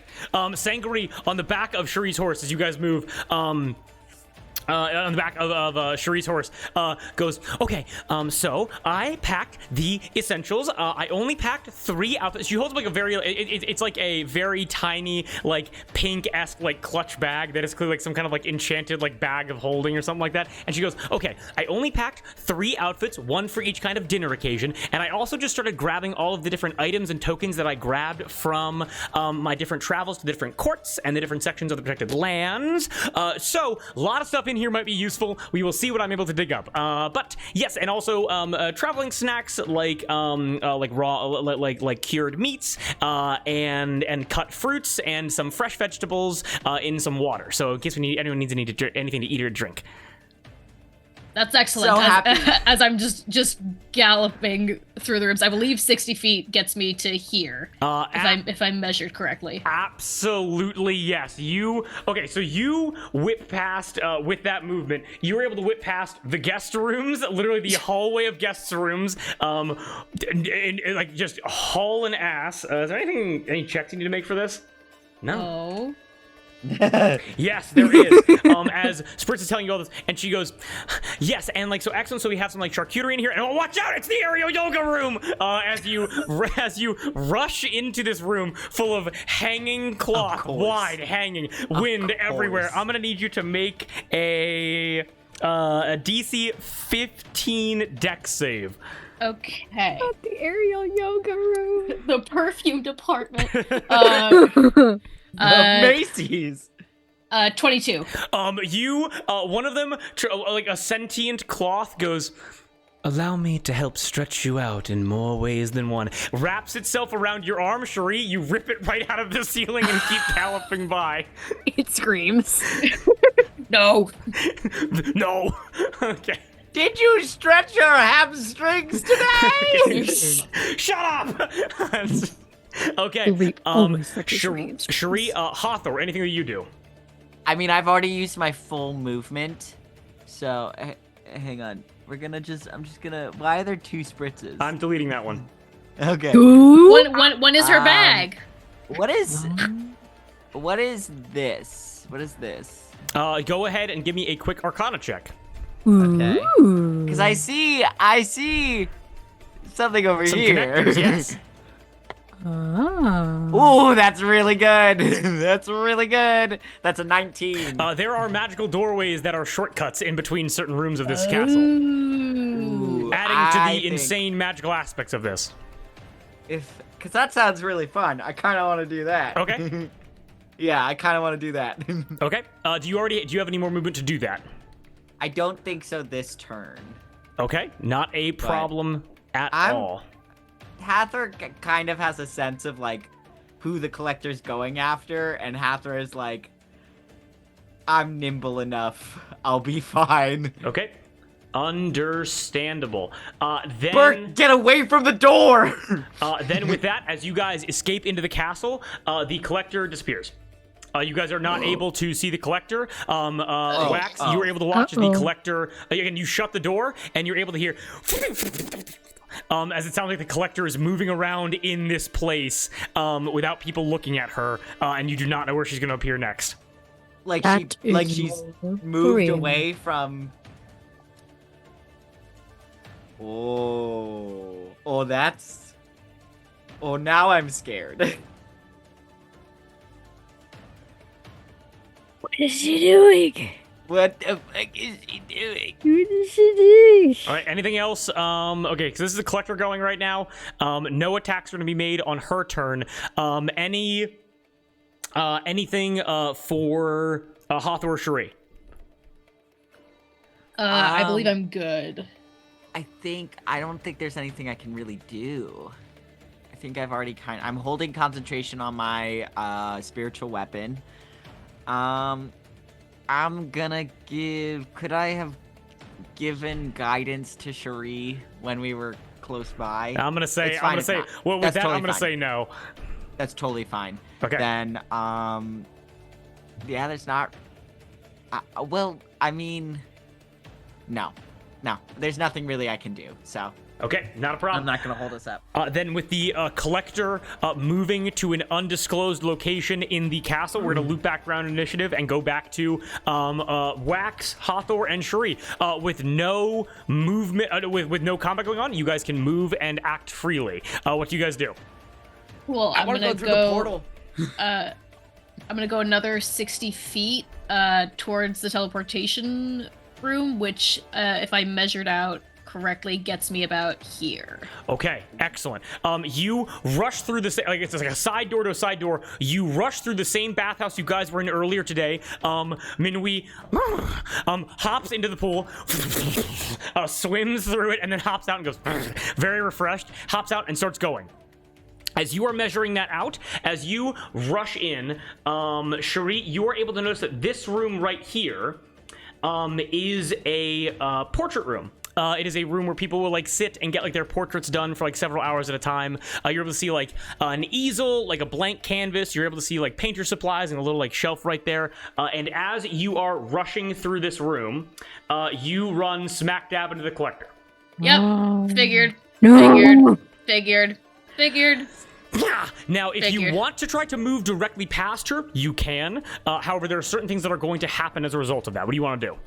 Sangaree on the back of Cherie's horse as you guys move. On the back of Cherie's horse, goes, okay, so I packed the essentials. I only packed 3 outfits. She holds up like a very, it's like a very tiny, like pink-esque, like clutch bag that is clearly like some kind of like enchanted like bag of holding or something like that. And she goes, okay, I only packed 3 outfits, 1 for each kind of dinner occasion. And I also just started grabbing all of the different items and tokens that I grabbed from my different travels to the different courts and the different sections of the protected lands. So, a lot of stuff in here might be useful. We will see what I'm able to dig up. But yes, and also traveling snacks like raw, like cured meats, and cut fruits and some fresh vegetables in some water. So in case anyone needs anything to eat or drink. That's excellent. So happy. As I'm just galloping through the rooms, I believe 60 feet gets me to here. If I measured correctly. Absolutely yes. So you whip past with that movement. You were able to whip past the guest rooms, literally the hallway of guest rooms, and like just hauling ass. Is there any checks you need to make for this? No. Oh. Yes, there is. As Spritz is telling you all this, and she goes, yes, and like so excellent. So we have some like charcuterie in here, and watch out, it's the aerial yoga room. As you rush into this room full of hanging cloth, wide hanging, wind everywhere. I'm gonna need you to make a DC 15 dex save. Okay. Not the aerial yoga room. The perfume department. Macy's. 22. One of them, like a sentient cloth, goes, allow me to help stretch you out in more ways than one. Wraps itself around your arm, Cherie. You rip it right out of the ceiling and keep galloping by. It screams. No. No. Okay. Did you stretch your hamstrings today? Shut up. Okay. Cherie, Hawthorne, anything that you do? I mean, I've already used my full movement, so hang on. I'm just gonna. Why are there 2 spritzes? I'm deleting that one. Okay. One is her bag. What is this? What is this? Go ahead and give me a quick Arcana check. Okay. Because I see something over Some here. connectors, yes. Oh. Ooh, that's really good. That's really good. That's a 19. There are magical doorways that are shortcuts in between certain rooms of this castle, Ooh, adding to the insane magical aspects of this. Because that sounds really fun. I kind of want to do that. Okay. Yeah, I kind of want to do that. Okay. Do you have any more movement to do that? I don't think so this turn. Okay. Not a problem at all. Hathor kind of has a sense of like who the collector's going after, and Hathor is like, I'm nimble enough. I'll be fine. Okay. Understandable. Then, Bert, get away from the door! then with that, as you guys escape into the castle, the collector disappears. You guys are not able to see the collector. Wax, you were able to watch the collector. Again, you shut the door, and you're able to hear as it sounds like the collector is moving around in this place without people looking at her, and you do not know where she's going to appear next. Like That she's is moved worrying. away from. Oh, that's. Oh, now I'm scared. What is she doing? What the fuck is he doing? What is she doing? All right, anything else? Okay, because this is the collector going right now. No attacks are going to be made on her turn. Anything for Hathor Cherie? I believe I'm good. I don't think there's anything I can really do. I think I've already I'm holding concentration on my spiritual weapon. I'm gonna could I have given guidance to Cherie when we were close by? I'm gonna say. It's fine if not. Well, with That's that, totally I'm gonna fine. say no. That's totally fine. Okay. Then, yeah, there's not. Well, I mean, no, there's nothing really I can do. So Okay, not a problem. I'm not gonna hold us up. Then with the collector moving to an undisclosed location in the castle, we're going to loop back around initiative and go back to Wax, Hathor, and Cherie. With no movement, with no combat going on, you guys can move and act freely. What do you guys do? Well, I I'm want to gonna go through the portal. I'm gonna go another 60 feet towards the teleportation room, which, if I measured out correctly, gets me about here. Okay, excellent. You rush through the like it's like a side door to a side door. You rush through the same bathhouse you guys were in earlier today. Minwi hops into the pool, swims through it, and then hops out and goes very refreshed. Hops out and starts going. As you are measuring that out, as you rush in, Cherie, you are able to notice that this room right here is a portrait room. It is a room where people will like sit and get like their portraits done for like several hours at a time. You're able to see like an easel, like a blank canvas. You're able to see like painter supplies and a little like shelf right there. And as you are rushing through this room, you run smack dab into the collector. Yep, figured. No. Figured. Now, if you Figured. want to try to move directly past her, you can. However, there are certain things that are going to happen as a result of that. What do you want to do?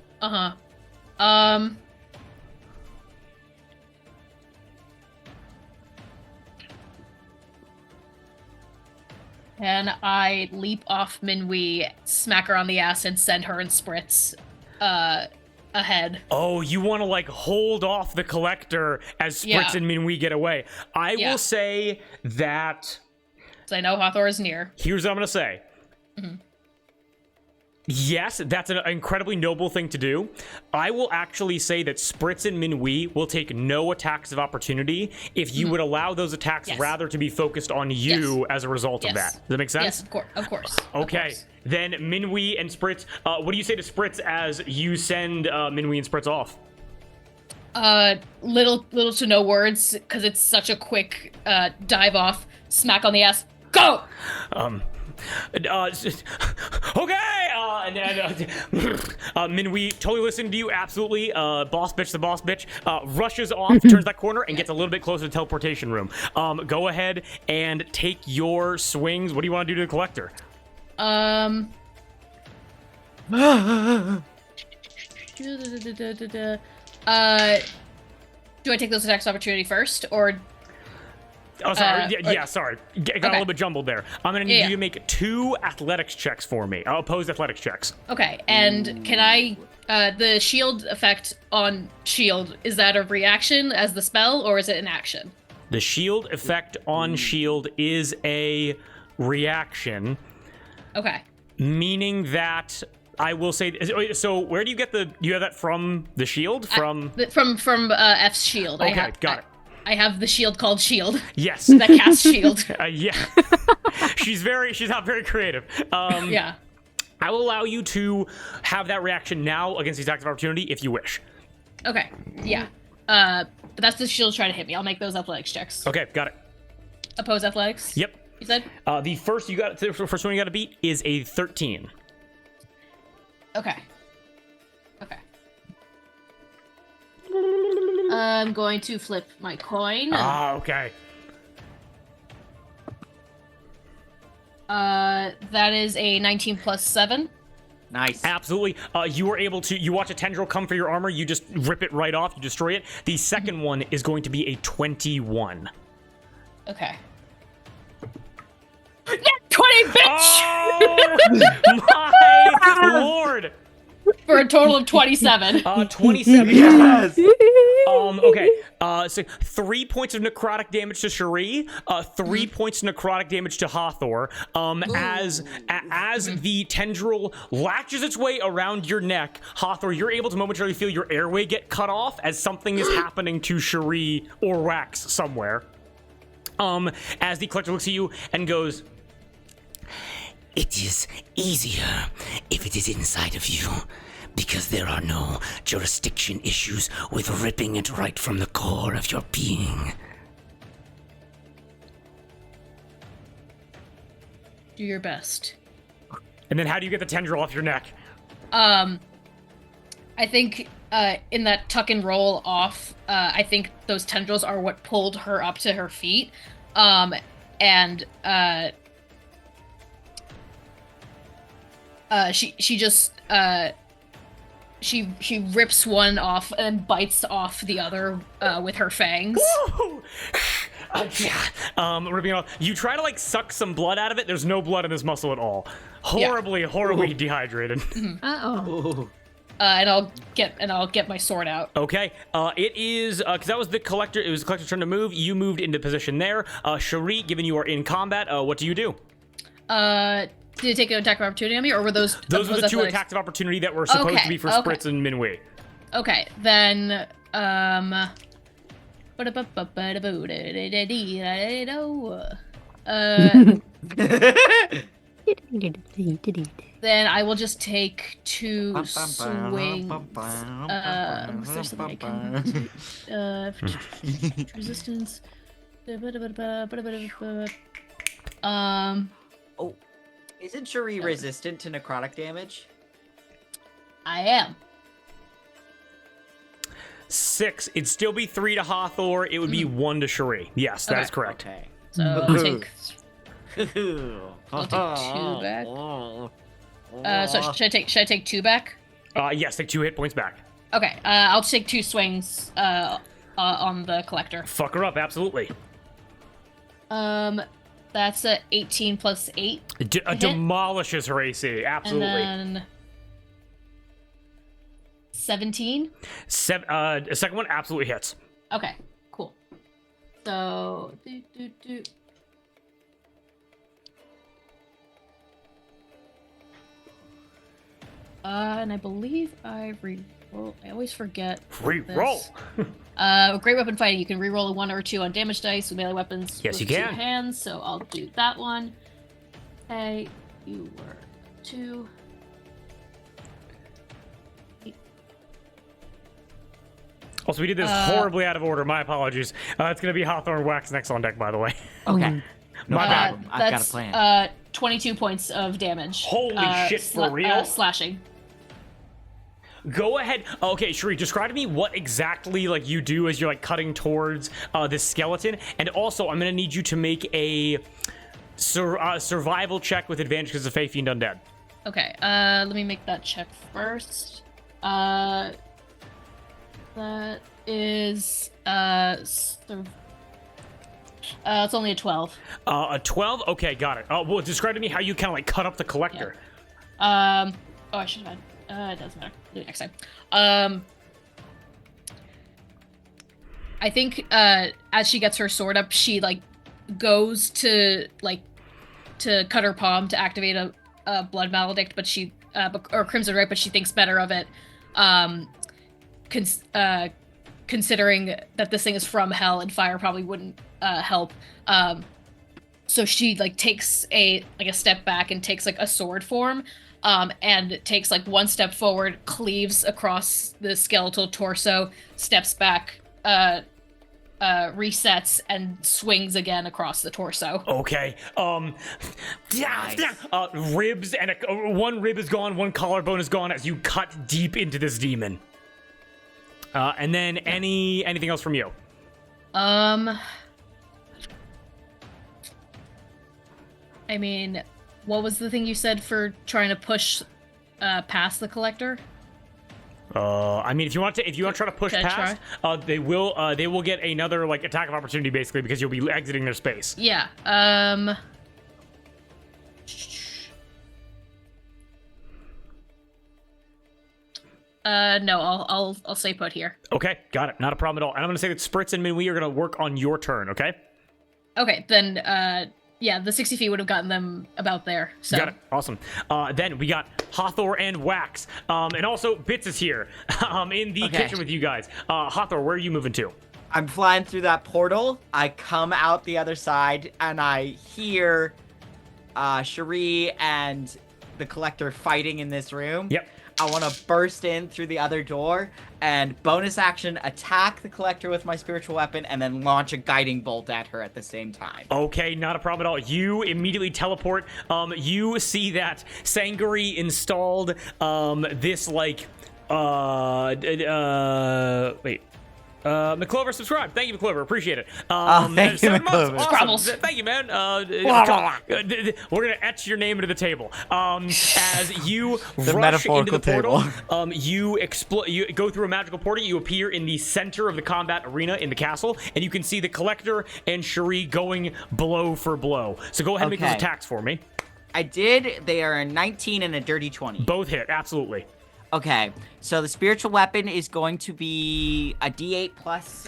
And I leap off Minwi, smack her on the ass, and send her and Spritz ahead. Oh, you want to like hold off the collector as Spritz Yeah. and Minwi get away. I Yeah. will say that. So I know Hathor is near. Here's what I'm going to say. Yes, that's an incredibly noble thing to do. I will actually say that Spritz and Minwi will take no attacks of opportunity if you would allow those attacks Yes. rather to be focused on you as a result of that. Yes. Does that make sense? Yes, of course. Okay, then Minwi and Spritz. What do you say to Spritz as you send Minwi and Spritz off? Little to no words, because it's such a quick dive off, smack on the ass, go! Okay, and then Minwi totally listening to you, absolutely. Boss bitch, the boss bitch, rushes off, turns that corner, and gets a little bit closer to the teleportation room. Go ahead and take your swings. What do you want to do to the collector? Do I take those attacks of opportunity first, or Oh, sorry. Yeah, sorry. Got a little bit jumbled there. I'm going to need Yeah. you to make 2 athletics checks for me. Opposed athletics checks. okay? And can I the shield effect on shield, is that a reaction as the spell, or is it an action? The shield effect on shield is a reaction, Okay. meaning that I will say. So where do you get you have that from the shield? From From F's shield. Okay, got it. I have the shield called shield Yes. that casts shield. Yeah. She's not very creative. Yeah. I will allow you to have that reaction now against these acts of opportunity if you wish. Okay. Yeah. But that's the she'll try to hit me. I'll make those athletics checks. Okay, got it. Oppose athletics. Yep. You said. The first one you got to beat is a 13. Okay. Okay. I'm going to flip my coin. Okay. That is a 19 plus 7. Nice. Absolutely. You were able to. You watch a tendril come for your armor. You just rip it right off. You destroy it. The second one is going to be a 21. Okay. Yeah, 20, bitch! Oh my lord! For a total of 27. 27. Yes. Okay. So 3 points of necrotic damage to Cherie. 3 points of necrotic damage to Hathor. As the tendril latches its way around your neck, Hathor, you're able to momentarily feel your airway get cut off as something is happening to Cherie or Wax somewhere. As the collector looks at you and goes, It is easier if it is inside of you, because there are no jurisdiction issues with ripping it right from the core of your being. Do your best. and then how do you get the tendril off your neck? I think in that tuck and roll off, I think those tendrils are what pulled her up to her feet. She just she rips one off and bites off the other with her fangs. Ripping it off. You try to like suck some blood out of it. There's no blood in this muscle at all. Horribly dehydrated. Uh-oh. And I'll get my sword out. Okay. It is because that was the collector. It was the collector's turn to move. You moved into position there. Cherie, given you are in combat, what do you do? Did it take an attack of opportunity on me, or were those? Those were the two attacks of opportunity that were supposed to be for Spritz and Minwei. Okay, then then I will just take two swings. Was there something I can resistance? Oh, isn't Cherie resistant to necrotic damage? I am. 6. It'd still be 3 to Hathor. It would be 1 to Cherie. Yes, that is correct. Okay. So I'll take 2 back. So should I take 2 back? Yes, take 2 hit points back. Okay, I'll take 2 swings on the collector. Fuck her up, absolutely. That's a 18 plus 8. Demolishes her AC, absolutely. And then 17. A second one absolutely hits. Okay, cool. So and I believe I re-roll. I always forget. Re-roll. Great weapon fighting. You can re-roll a 1 or 2 on damage dice with melee weapons. Yes, with you 2 can. hands. So I'll do that one. Okay, you were 2. Also, we did this horribly out of order. My apologies. It's going to be Hawthorne Wax next on deck, by the way. Okay. No My bad. problem. I've got a plan. 22 points of damage. Holy shit, for real? Slashing. Go ahead. Okay, Cherie, describe to me what exactly like you do as you're like cutting towards this skeleton, and also I'm gonna need you to make a survival check with advantage because of Fey Fiend Undead. Okay. Let me make that check first. That is it's only a 12. A 12. Okay, got it. Well, describe to me how you kind of like cut up the collector. Yeah. Oh, I should have had. It doesn't matter. Do it next time. I think as she gets her sword up, she like goes to cut her palm to activate a blood maledict, but she or crimson right, but she thinks better of it, considering that this thing is from hell and fire probably wouldn't help. So she like takes a step back and takes like a sword form. and takes like one step forward, cleaves across the skeletal torso, steps back, resets, and swings again across the torso. Okay. Ribs and one rib is gone, one collarbone is gone as you cut deep into this demon. And then anything else from you? I mean, what was the thing you said for trying to push past the collector? I mean, if you want to try to push past, they will get another like attack of opportunity basically because you'll be exiting their space. Yeah. No, I'll stay put here. Okay, got it. Not a problem at all. And I'm gonna say that Spritz and Minwee are gonna work on your turn. Okay. Okay, then yeah, the 60 feet would have gotten them about there. So. Got it. Awesome. Then we got Hathor and Wax. And also Bits is here in the kitchen with you guys. Hathor, where are you moving to? I'm flying through that portal. I come out the other side, and I hear Cherie and the Collector fighting in this room. Yep. I want to burst in through the other door and bonus action attack the Collector with my spiritual weapon and then launch a guiding bolt at her at the same time. Okay, not a problem at all. You immediately teleport. You see that Sangari installed this like wait. McClover, subscribe. Thank you, McClover. Appreciate it. Thank you, McClover. Awesome. Thank you, man. We're gonna etch your name into the table. As you rush into the portal, you go through a magical portal. You appear in the center of the combat arena in the castle, and you can see the Collector and Cherie going blow for blow. So go ahead and make those attacks for me. I did. They are a 19 and a dirty 20. Both hit, absolutely. Okay, so the spiritual weapon is going to be a d8 plus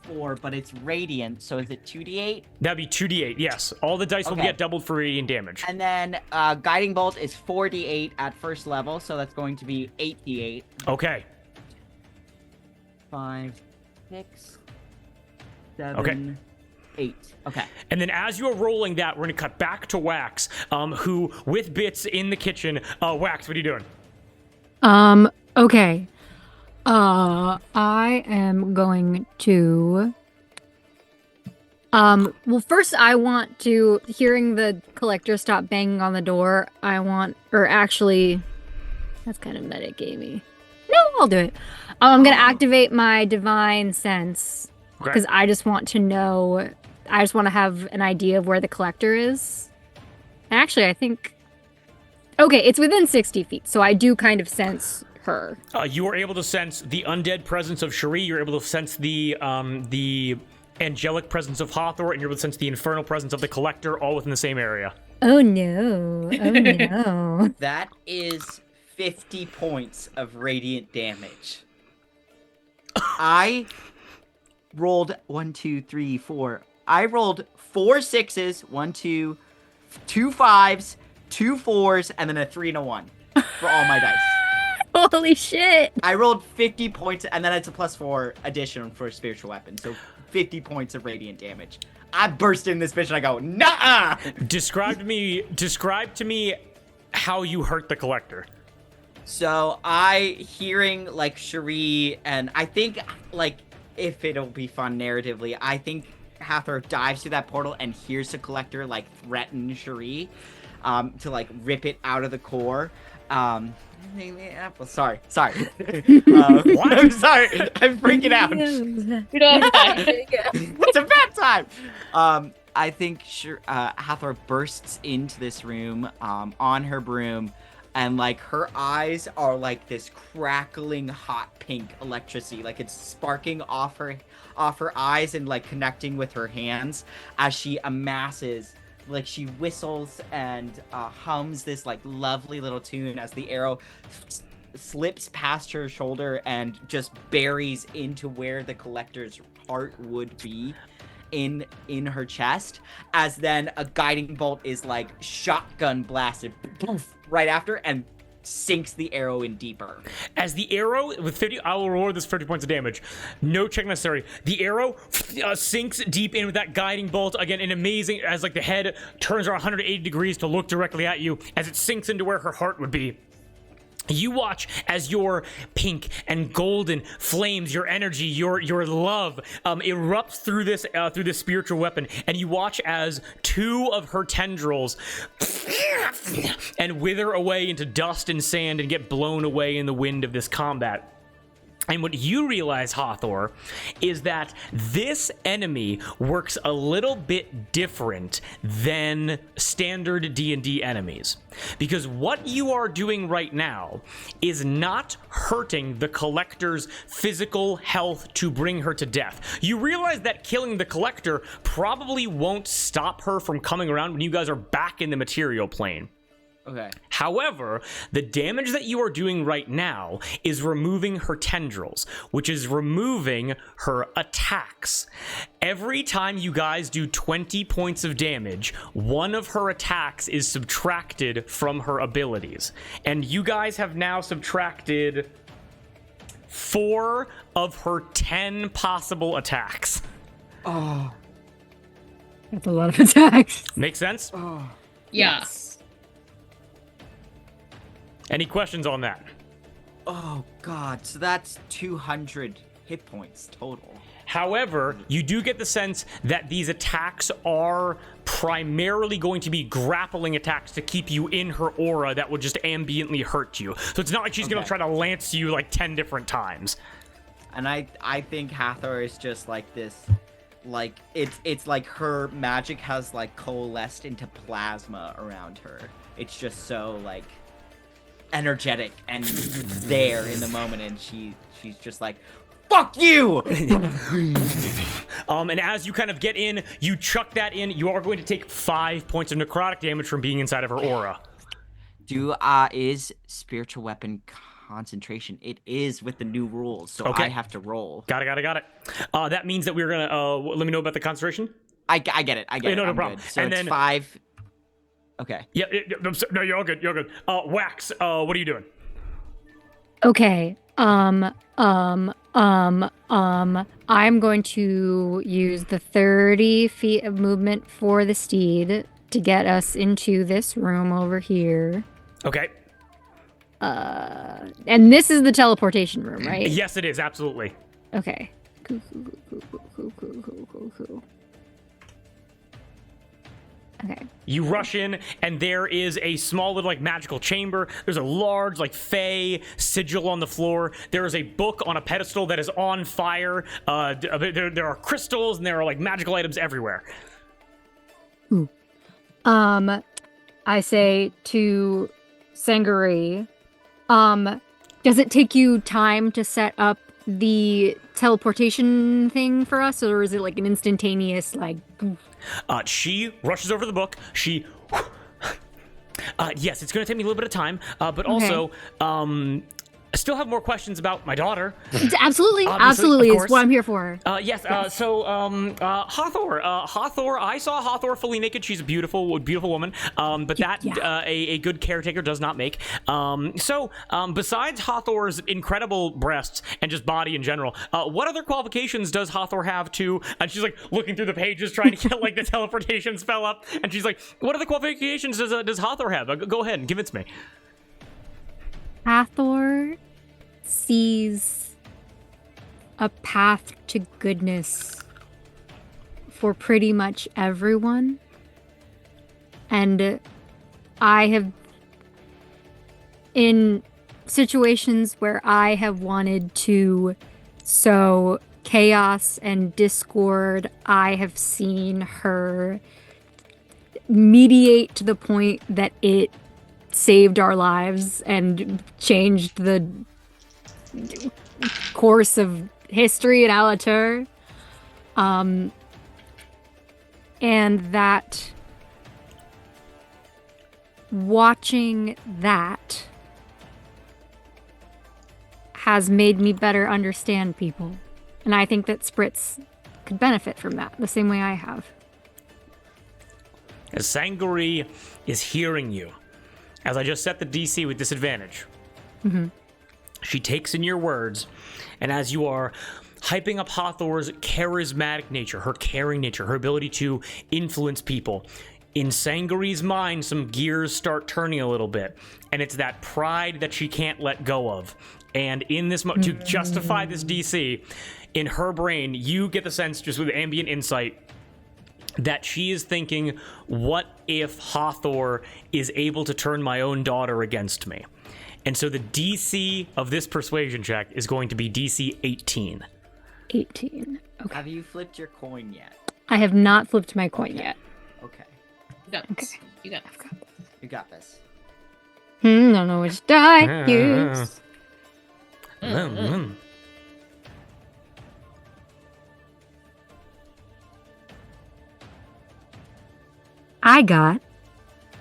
4, but it's radiant, so is it 2d8? That'd be 2d8, yes. All the dice will get doubled for radiant damage. And then guiding bolt is 4d8 at first level, so that's going to be 8d8. Okay. 5, 6, 7, 8. Okay. And then as you're rolling that, we're going to cut back to Wax, who, with Bits in the kitchen. Wax, what are you doing? Okay. I am going to... well, first I want to, hearing the Collector stop banging on the door, actually, that's kind of metagamey. No, I'll do it. I'm gonna activate my Divine Sense, because I just want to know, I just want to have an idea of where the Collector is. Actually, I think... Okay, it's within 60 feet, so I do kind of sense her. You are able to sense the undead presence of Cherie. You're able to sense the angelic presence of Hathor, and you're able to sense the infernal presence of the Collector, all within the same area. Oh no! Oh no! That is 50 points of radiant damage. I rolled 1, 2, 3, 4. I rolled 4 6s, 1, 2, 2 5s. 2 4s, and then a 3 and a 1 for all my dice. Holy shit! I rolled 50 points, and then it's a +4 addition for a spiritual weapon, so 50 points of radiant damage. I burst in this bitch and I go, nah! Describe to me how you hurt the Collector. So hearing like Cherie, and I think like if it'll be fun narratively, I think Hathor dives through that portal and hears the Collector like threaten Cherie. To like rip it out of the core. Sorry. What? I'm sorry. I'm freaking out. You don't have time. It's a bad time. I think Hathor bursts into this room on her broom, and like her eyes are like this crackling hot pink electricity, like it's sparking off her eyes and like connecting with her hands as she amasses. Like she whistles and hums this like lovely little tune as the arrow slips past her shoulder and just buries into where the Collector's heart would be in her chest. As then a guiding bolt is like shotgun blasted right after and sinks the arrow in deeper. As the arrow, with 50, I will roll this 50 points of damage. No check necessary. The arrow sinks deep in with that guiding bolt. Again, an amazing, as like the head turns around 180 degrees to look directly at you as it sinks into where her heart would be. You watch as your pink and golden flames, your energy, your love erupts through this spiritual weapon, and you watch as 2 of her tendrils and wither away into dust and sand and get blown away in the wind of this combat. And what you realize, Hathor, is that this enemy works a little bit different than standard D&D enemies. Because what you are doing right now is not hurting the Collector's physical health to bring her to death. You realize that killing the Collector probably won't stop her from coming around when you guys are back in the material plane. Okay. However, the damage that you are doing right now is removing her tendrils, which is removing her attacks. Every time you guys do 20 points of damage, 1 of her attacks is subtracted from her abilities. And you guys have now subtracted 4 of her 10 possible attacks. Oh. That's a lot of attacks. Make sense? Oh. Yeah. Yes. Any questions on that? Oh, God. So that's 200 hit points total. However, you do get the sense that these attacks are primarily going to be grappling attacks to keep you in her aura that will just ambiently hurt you. So it's not like she's going to try to lance you like 10 different times. And I think Hathor is just like this, like, it's like her magic has, like, coalesced into plasma around her. It's just so, like, energetic and there in the moment, and she's just like, fuck you. And as you kind of get in, you chuck that in, you are going to take 5 points of necrotic damage from being inside of her aura. Is spiritual weapon concentration? It is with the new rules, so Okay. I have to roll. Got it. That means that we're gonna let me know about the concentration. I get it. No I'm problem. good. So And it's then- 5. Okay. Yeah, no, you're all good. Wax, what are you doing? Okay. I'm going to use the 30 feet of movement for the steed to get us into this room over here. Okay. And this is the teleportation room, right? Yes, it is, absolutely. Okay. Cool. Okay. You rush in, and there is a small little, like, magical chamber. There's a large, like, fey sigil on the floor. There is a book on a pedestal that is on fire. There are crystals, and there are, like, magical items everywhere. Ooh. I say to Sangari, does it take you time to set up the teleportation thing for us, or is it like an instantaneous, like... She rushes over the book. Yes, it's going to take me a little bit of time, but also, I still have more questions about my daughter. Absolutely Obviously, of is course. what I'm here for. Yes. So, Hathor. I saw Hathor fully naked. She's a beautiful woman. But that a good caretaker does not make. So, besides Hathor's incredible breasts and just body in general, what other qualifications does Hathor have to? And she's like looking through the pages, trying to get like the teleportation spell up. And she's like, "What other qualifications does Hathor have? Go ahead and give it to me." Hathor sees a path to goodness for pretty much everyone. And I have, in situations where I have wanted to sow chaos and discord, I have seen her mediate to the point that it saved our lives and changed the course of history in Allatour. And that watching that has made me better understand people. And I think that Spritz could benefit from that the same way I have. As Sangari is hearing you, as I just set the DC with disadvantage, she takes in your words, and as you are hyping up Hathor's charismatic nature, her caring nature, her ability to influence people, in Sangaree's mind, some gears start turning a little bit, and it's that pride that she can't let go of. And in this to justify this DC, in her brain, you get the sense, just with ambient insight, that she is thinking, what if Hathor is able to turn my own daughter against me? And so the DC of this persuasion check is going to be DC 18. 18. Okay. Have you flipped your coin yet? I have not flipped my coin yet. Okay. You got this. Okay. You got this. You got this. Don't know which die use. I got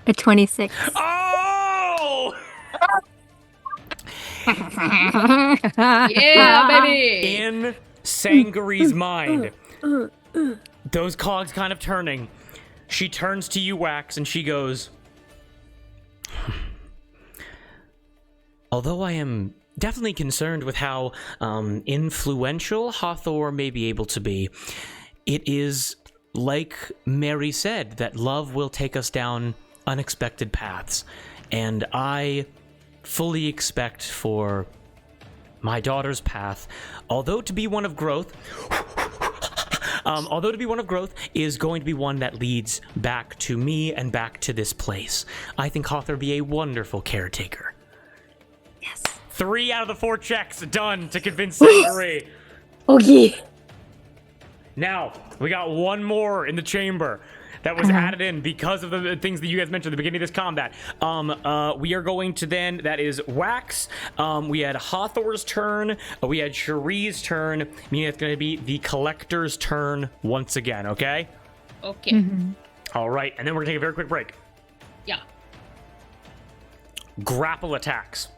a 26. Oh! Yeah, baby. In Sangaree's mind, those cogs kind of turning, she turns to you, Wax, and she goes, although I am definitely concerned with how influential Hathor may be able to be, it is like Mary said, that love will take us down unexpected paths. And I fully expect for my daughter's path, although to be one of growth, is going to be one that leads back to me and back to this place. I think Hathor be a wonderful caretaker. Yes. 3 out of the 4 checks done to convince Sangaree. Okay. Now, we got one more in the chamber that was added in because of the things that you guys mentioned at the beginning of this combat. We are going to then, that is Wax. We had Hathor's turn. We had Cherie's turn. Meaning it's going to be the Collector's turn once again, okay? Okay. All right, and then we're going to take a very quick break. Yeah. Grapple attacks.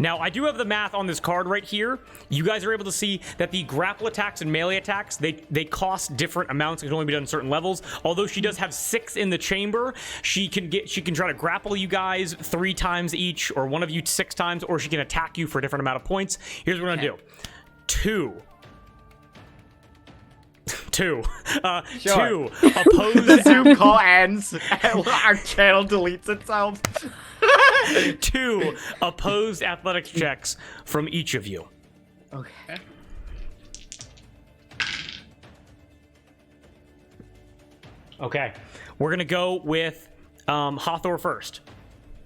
Now, I do have the math on this card right here. You guys are able to see that the grapple attacks and melee attacks, they cost different amounts. It can only be done at certain levels. Although she does have 6 in the chamber, she can try to grapple you guys 3 times each, or one of you 6 times, or she can attack you for a different amount of points. Here's what we're gonna do. 2. Sure. 2 opposed. Zoom call ends. Our channel deletes itself. 2 opposed athletics checks from each of you. Okay. Okay, we're gonna go with Hathor first.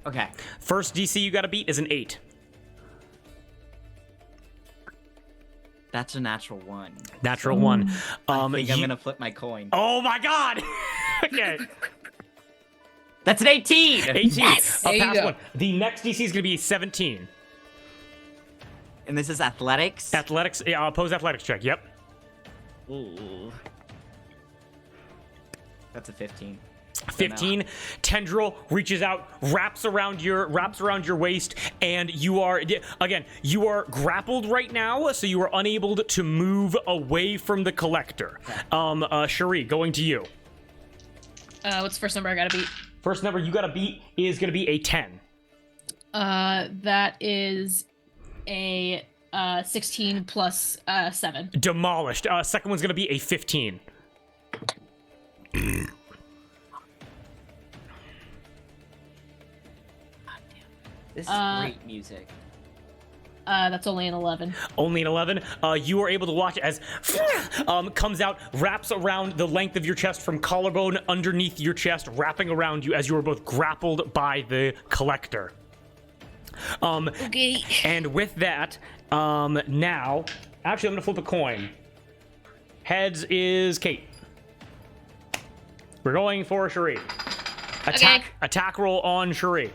Okay. First DC you gotta beat is an 8. That's a natural 1. Natural 1. I think I'm gonna flip my coin. Oh my god! Okay. That's an 18! 18. Yes! There you Pass go. 1. The next DC is gonna be 17. And this is athletics? Athletics, opposed athletics check, yep. Ooh. That's a 15. 15. Tendril reaches out, wraps around your waist, and you are grappled right now, so you are unable to move away from the Collector. Cherie, going to you. What's the first number I gotta beat? First number you gotta beat is gonna be a 10. That is a 16 plus 7. Demolished. Second one's gonna be a 15. This is great music. That's only an 11. Only an 11. You are able to watch as comes out, wraps around the length of your chest from collarbone underneath your chest, wrapping around you as you are both grappled by the Collector. Okay. And with that, now, actually, I'm gonna flip a coin. Heads is Kate. We're going for Cherie. Attack roll on Cherie.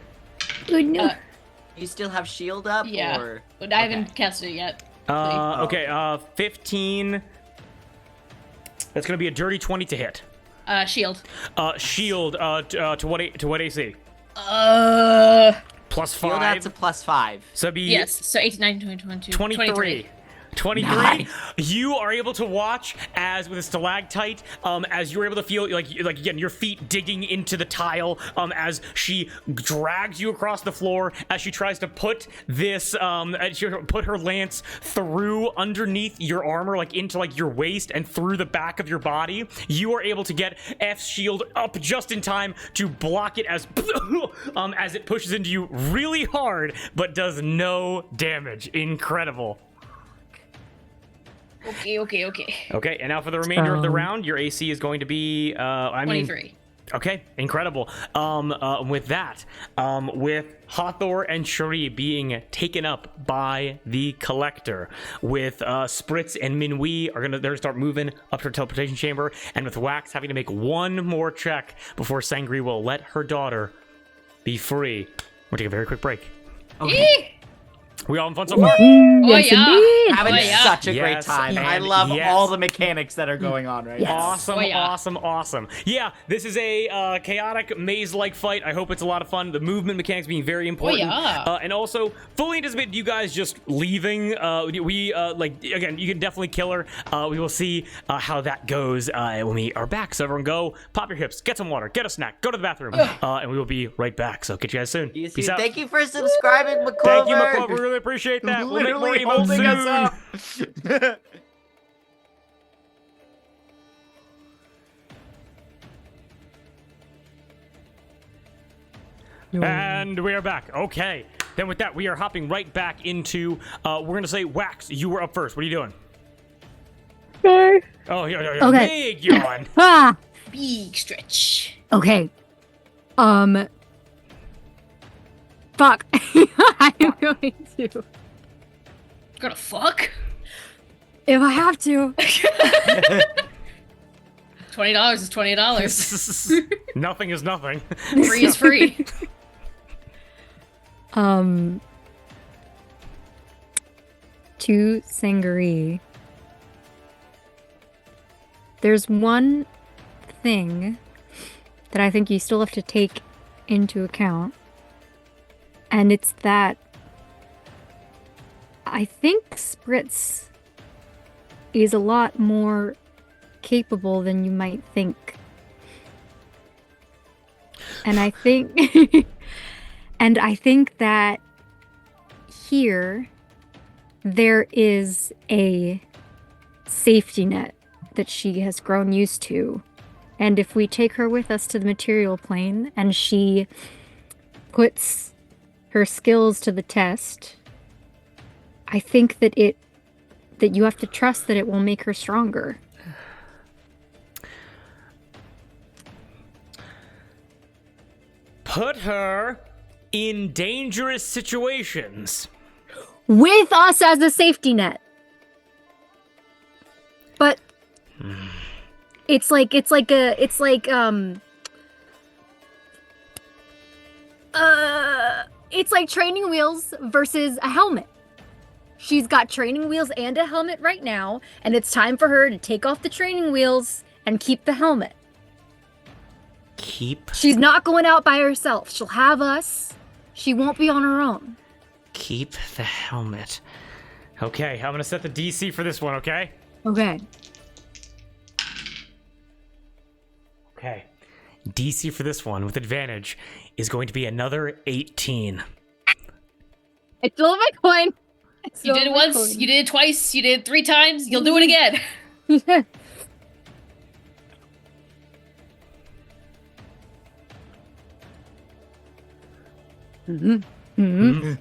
Oh, no. You still have shield up? Yeah. Or... But I haven't cast it yet. Okay, 15. That's gonna be a dirty 20 to hit. Shield. Shield, to what AC? Uh. Plus Shield 5. that's a plus 5. So it'd be Yes. So 18, 19, 20, 22, 23. 23. Nice. You are able to watch as with a stalactite, as you're able to feel like again your feet digging into the tile, as she drags you across the floor, as she tries to put this, she put her lance through underneath your armor, like into like your waist and through the back of your body. You are able to get F's shield up just in time to block it as it pushes into you really hard, but does no damage. Incredible. Okay. Okay, and now for the remainder of the round, your AC is going to be 23. Okay, incredible. With that, with Hathor and Shuri being taken up by the Collector, with Spritz and Minwi they're gonna start moving up to her teleportation chamber, and with Wax having to make one more check before Sangri will let her daughter be free. We'll take a very quick break. Okay. We all having fun so far? Yes, yeah. indeed. Having yeah. such a great Yes, time. and I love yes. all the mechanics that are going on right now. Awesome, Oh, yeah. awesome. Yeah, this is a chaotic maze-like fight. I hope it's a lot of fun. The movement mechanics being very important. yeah. And also, fully anticipate you guys just leaving. Again, you can definitely kill her. We will see how that goes when we are back. So everyone go, pop your hips, get some water, get a snack, go to the bathroom, and we will be right back. So catch you guys soon. Peace out. Thank you for subscribing, McClover. Thank you, McClover. We really appreciate that. We'll make more Literally emotes holding soon. us up. And we are back. Okay. Then with that, we are hopping right back into, we're going to say, Wax, you were up first. What are you doing? Okay. Oh, yeah. Okay. Big yawn. Ah. Big stretch. Okay. Fuck. I'm going to. Gonna fuck? If I have to. $20 is $20. Nothing is nothing. Free is free. To Sangari. There's one thing that I think you still have to take into account. And it's that I think Spritz is a lot more capable than you might think. And I think that here there is a safety net that she has grown used to. And if we take her with us to the material plane and she puts her skills to the test, I think that you have to trust that it will make her stronger. Put her in dangerous situations. With us as a safety net. But it's like training wheels versus a helmet. She's got training wheels and a helmet right now, and it's time for her to take off the training wheels and keep the helmet. She's not going out by herself. She'll have us. She won't be on her own. Keep the helmet. Okay, I'm gonna set the DC for this one, okay? Okay. Okay. DC for this one with advantage is going to be another 18. I still have my coin. You did it once, you did it twice, you did it 3 times, you'll do it again. Mm-hmm.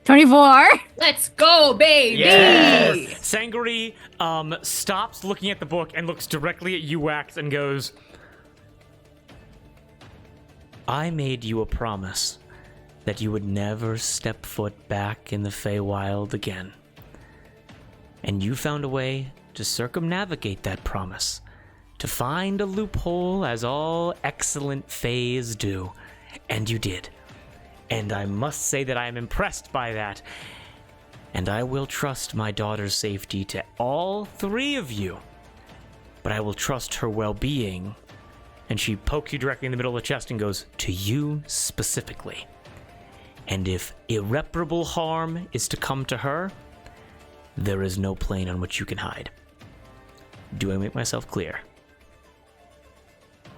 24. Let's go, baby! Yes. Sangri stops looking at the book and looks directly at you, Wax, and goes, I made you a promise that you would never step foot back in the Feywild again. And you found a way to circumnavigate that promise, to find a loophole as all excellent Fays do. And you did. And I must say that I am impressed by that. And I will trust my daughter's safety to all 3 of you. But I will trust her well-being. And she pokes you directly in the middle of the chest and goes, to you specifically. And if irreparable harm is to come to her, there is no plane on which you can hide. Do I make myself clear?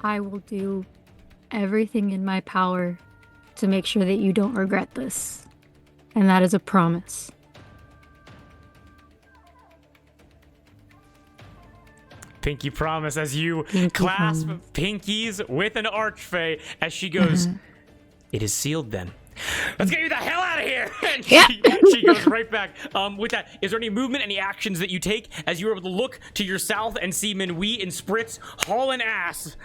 I will do everything in my power to make sure that you don't regret this. And that is a promise. Pinky promise as you Pinky clasp promise. pinkies with an archfey as she goes, it is sealed then. Let's get you the hell out of here! And she goes right back. With that, is there any movement, any actions that you take as you are able to look to your south and see Minwee and Spritz hauling ass?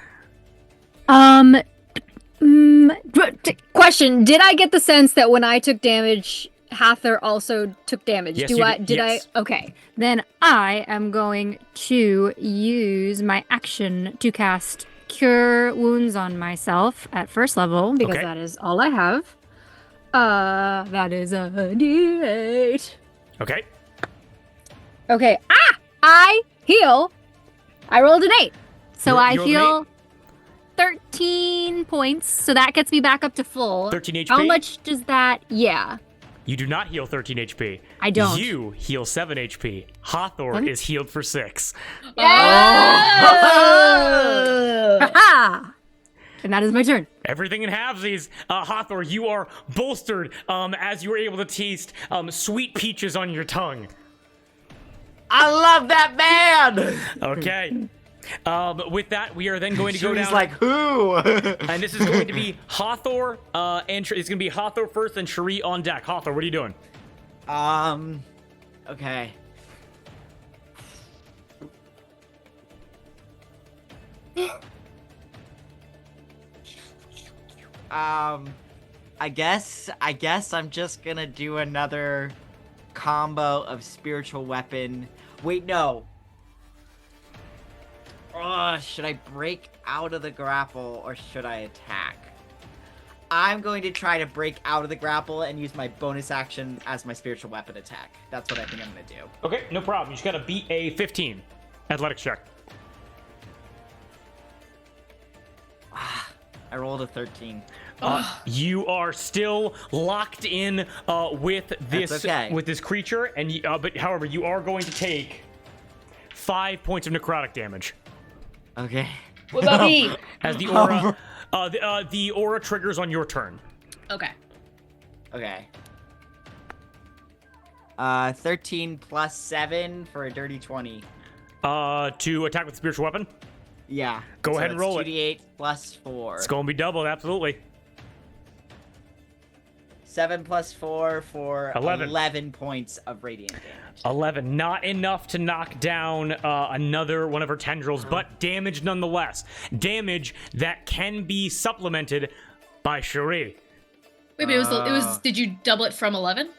Question, did I get the sense that when I took damage, Hathor also took damage? Yes, you did. Yes. Okay. Then I am going to use my action to cast Cure Wounds on myself at first level, because Okay. that is all I have. That is a D8. Okay. Okay. I heal. I rolled an 8. So You I rolled an heal 13 points. So that gets me back up to full. 13 HP? How much does that? Yeah. You do not heal 13 HP. I don't. You heal 7 HP. Hathor is healed for 6. Ha! And that is my turn. Everything in halvesies. Hathor, you are bolstered as you are able to taste sweet peaches on your tongue. I love that man. Okay. With that, we are then going to go He's down. like, who? And this is going to be Hathor, and it's going to be Hathor first and Cherie on deck. Hathor, what are you doing? Okay. I guess I'm just gonna do another combo of spiritual weapon. Wait, no. Should I break out of the grapple or should I attack? I'm going to try to break out of the grapple and use my bonus action as my spiritual weapon attack. That's what I think I'm gonna do. Okay, no problem. You just got to beat a 15 athletics check. I rolled a 13. You are still locked in with this okay. with this creature, and but however, you are going to take 5 points of necrotic damage Okay. What about me? as the aura the aura triggers on your turn. Okay. Okay. 13 plus 7 for a dirty 20. To attack with spiritual weapon. Yeah. Go ahead and roll it. 2d8 plus 4. It's going to be doubled, absolutely. 7 plus 4 for 11. 11 points of radiant damage. 11, not enough to knock down another one of her tendrils, but damage nonetheless. Damage that can be supplemented by Cherie. Wait, but it was. Did you double it from 11?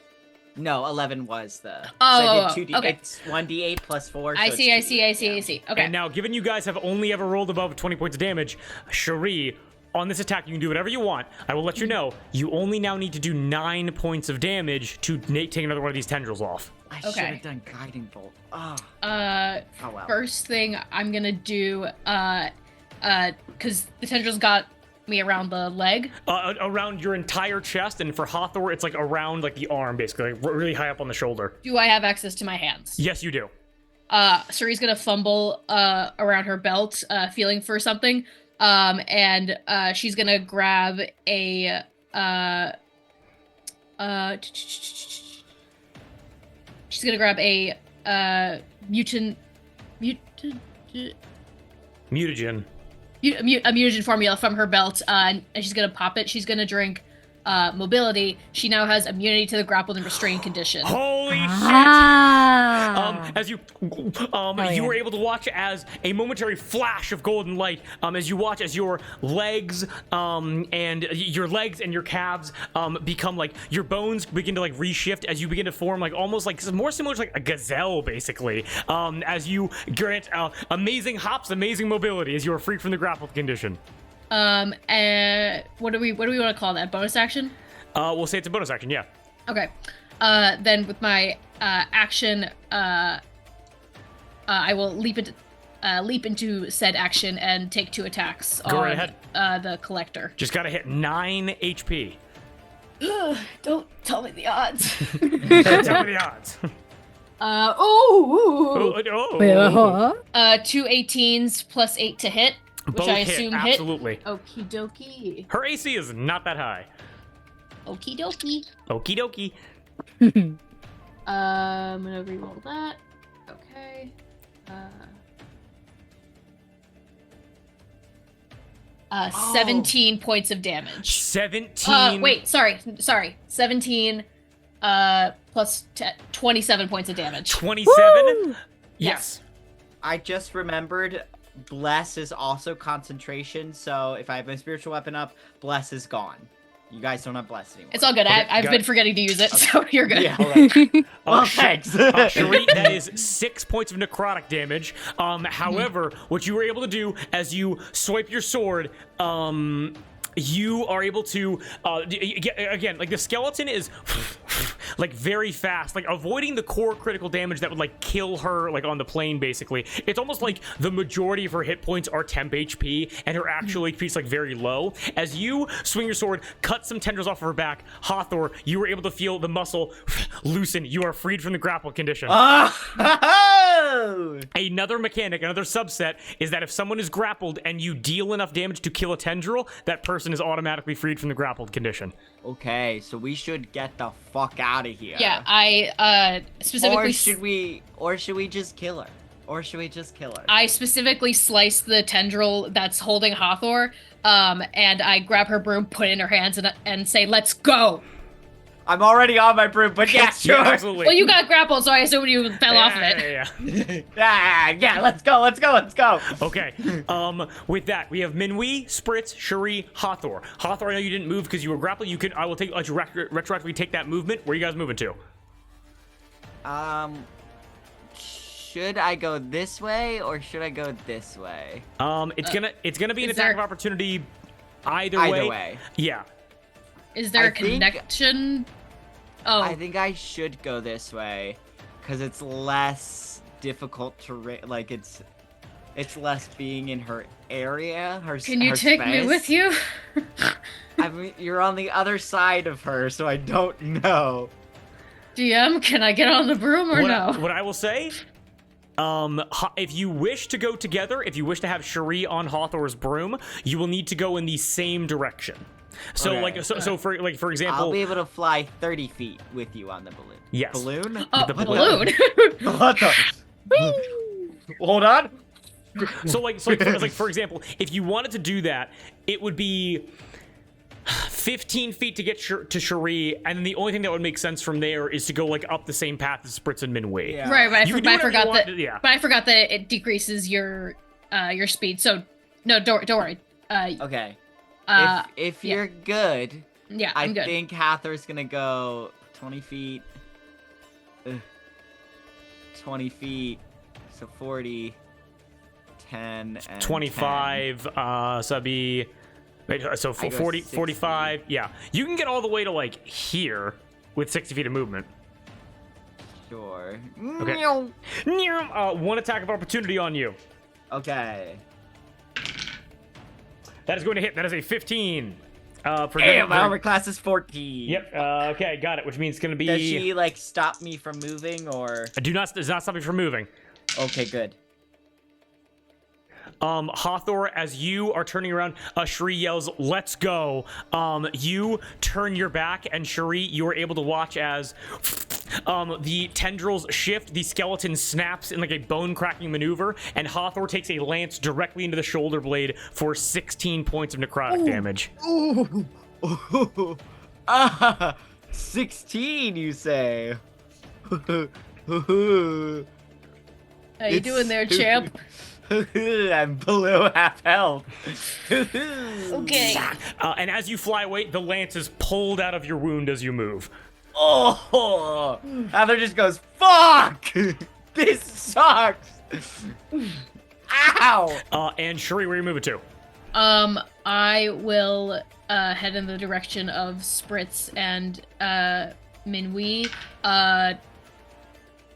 No, 11 was the. Oh, so I did 2d. okay. It's 1d8 plus 4. So I it's see. I 2d8, see. I see. yeah. I see. Okay. And now, given you guys have only ever rolled above 20 points of damage, Cherie, on this attack, you can do whatever you want. I will let you know, you only now need to do 9 points of damage to take another one of these tendrils off. I should Okay. have done guiding bolt. Oh. Uh, Oh well. First thing I'm gonna do, because the tendrils got me around the leg. Around your entire chest, and for Hathor, it's like around like the arm, basically, like really high up on the shoulder. Do I have access to my hands? Yes, you do. Suri's gonna fumble around her belt, feeling for something. And she's gonna grab a she's gonna grab a mutagen formula from her belt, and she's gonna pop it. She's gonna drink mobility. She now has immunity to the grappled and restrained condition. Holy shit! As you you were able to watch as a momentary flash of golden light, as you watch as your legs and your calves become like your bones begin to like reshift as you begin to form like almost like more similar to like a gazelle basically, as you grant amazing hops, amazing mobility as you are free from the grappled condition. And what do we want to call that? Bonus action? We'll say it's a bonus action, yeah. Okay. Then with my action, I will leap into said action and take 2 attacks Go on right ahead. The collector. Just gotta hit 9 HP. Don't tell me the odds. Tell me the odds. Two 18s plus 8 to hit, which Both I hit, assume absolutely. hit. Okie dokie. Her AC is not that high. Okie dokie. Okie dokie. I'm gonna reroll that. Okay. 17 points of damage. 17. Wait, sorry. 17 plus 27 points of damage. 27? Yes. I just remembered Bless is also concentration, so if I have my spiritual weapon up, Bless is gone. You guys don't have Bless anymore. It's all good. Okay, I've got been it. forgetting to use it, so you're good. Yeah, alright. Well, Sh- thanks. Cherie, that is 6 points of necrotic damage. However, what you were able to do as you swipe your sword, you are able to again, like the skeleton is like very fast, like avoiding the core critical damage that would like kill her like on the plane. Basically, it's almost like the majority of her hit points are temp HP and her actual HP is like very low. As you swing your sword, cut some tendrils off of her back, Hathor, you were able to feel the muscle loosen. You are freed from the grapple condition. Oh! Another mechanic, another subset, is that if someone is grappled and you deal enough damage to kill a tendril, that person is automatically freed from the grappled condition. Okay, so we should get the fuck out of here. Yeah, I specifically. Or should we just kill her? I specifically sliced the tendril that's holding Hathor, and I grab her broom, put it in her hands, and say, "Let's go." I'm already on my broom, but yeah, sure. Yeah, absolutely. Well, you got grappled, so I assume you fell off of it. Yeah. Let's go. Okay. With that, we have Minwi, Spritz, Cherie, Hathor. Hathor, I know you didn't move because you were grappled. I will let you retroactively take that movement. Where are you guys moving to? Should I go this way or should I go this way? It's gonna be an is attack there- of opportunity either way. Yeah. Is there I a think- connection? Oh, I think I should go this way because it's less difficult to it's less being in her area. can you her take me space. with you? I mean, you're on the other side of her, so I don't know. DM, can I get on the broom or no? What I will say, if you wish to go together, if you wish to have Cherie on Hathor's broom, you will need to go in the same direction. So, Okay. for example, I'll be able to fly 30 feet with you on the balloon. Yes. Balloon? Oh, the balloon. What the? Hold on. for example, if you wanted to do that, it would be 15 feet to get to Cherie, and then the only thing that would make sense from there is to go like up the same path as Spritz and Minwei. Yeah. Right, but You can do I whatever you forgot want that. yeah. But I forgot that it decreases your speed. So no, don't worry. Okay. If yeah. you're good, Yeah, I I'm good. think Hathor's gonna go 20 feet. 20 feet. So 40, 10, and 25, so that'd be, wait, so I go 40, 60. 45, yeah. You can get all the way to, like, here with 60 feet of movement. 10. Sure. Okay. One attack of opportunity on you. Okay. That is going to hit. That is a 15. Damn, my armor class is 14. Yep, okay, got it, which means it's going to be... Does she, like, stop me from moving, or...? Does not stop you from moving. Okay, good. Hathor, as you are turning around, Cherie yells, "Let's go!" You turn your back, and Cherie, you are able to watch as the tendrils shift, the skeleton snaps in like a bone-cracking maneuver, and Hathor takes a lance directly into the shoulder blade for 16 points of necrotic damage. Ooh. 16, you say? How you doing there, champ? I'm below half health. Okay. And as you fly away, the lance is pulled out of your wound as you move. Oh! Heather just goes, fuck! This sucks! Ow! And Cherie, where are you moving to? I will head in the direction of Spritz and Minwei.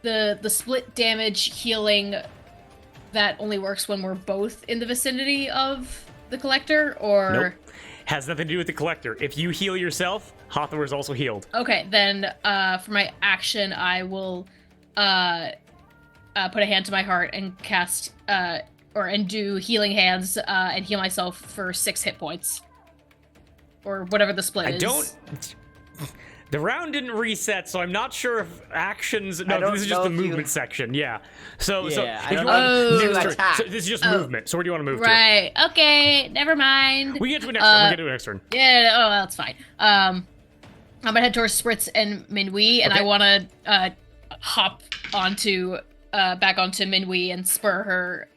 The split damage healing that only works when we're both in the vicinity of the collector, or Nope. Has nothing to do with the collector. If you heal yourself, Hathor is also healed. okay, then for my action I will put a hand to my heart and cast and do healing hands and heal myself for 6 hit points, or whatever the split is. The round didn't reset, so I'm not sure if actions. No, this is just the movement section. Yeah. So if you want so this is just movement. So where do you want to move to? Right. Okay. Never mind. We get to an next turn. We get to an next turn. Yeah. Oh, that's fine. I'm gonna head towards Spritz and Minwee, and I want to hop onto. Back onto Minwee and spur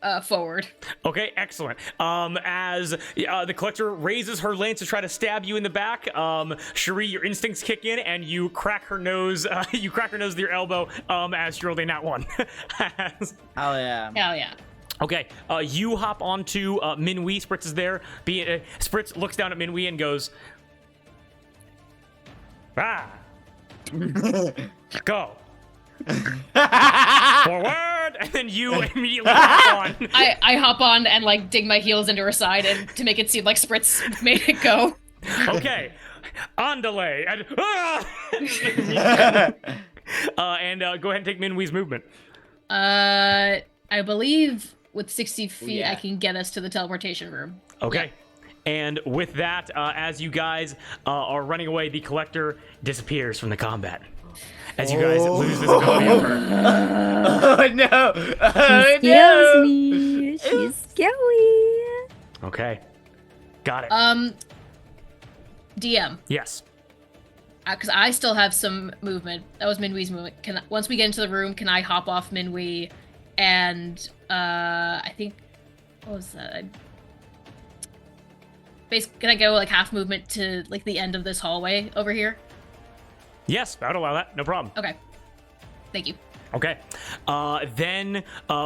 her forward. Okay, excellent. As the collector raises her lance to try to stab you in the back, Cherie, your instincts kick in and you crack her nose. You crack her nose with your elbow. As you rolled a nat 1. Hell yeah. Hell yeah. Okay, you hop onto Minwee. Spritz is there. Spritz looks down at Minwee and goes, go. Forward, and then you immediately hop on. I hop on and like dig my heels into her side and to make it seem like Spritz made it go. Okay, on delay and go ahead and take Minwee's movement. I believe with 60 feet I can get us to the teleportation room. Okay. And with that, as you guys are running away, the collector disappears from the combat. As you guys lose visibility of her. Oh no! She scares me. She's scary. Okay. Got it. DM. Yes. Because I still have some movement. That was Minwee's movement. Once we get into the room, can I hop off Minwee and I think what was that? Basically, can I go like half movement to like the end of this hallway over here? Yes, I would allow that. No problem. Okay. Thank you. Okay. Then,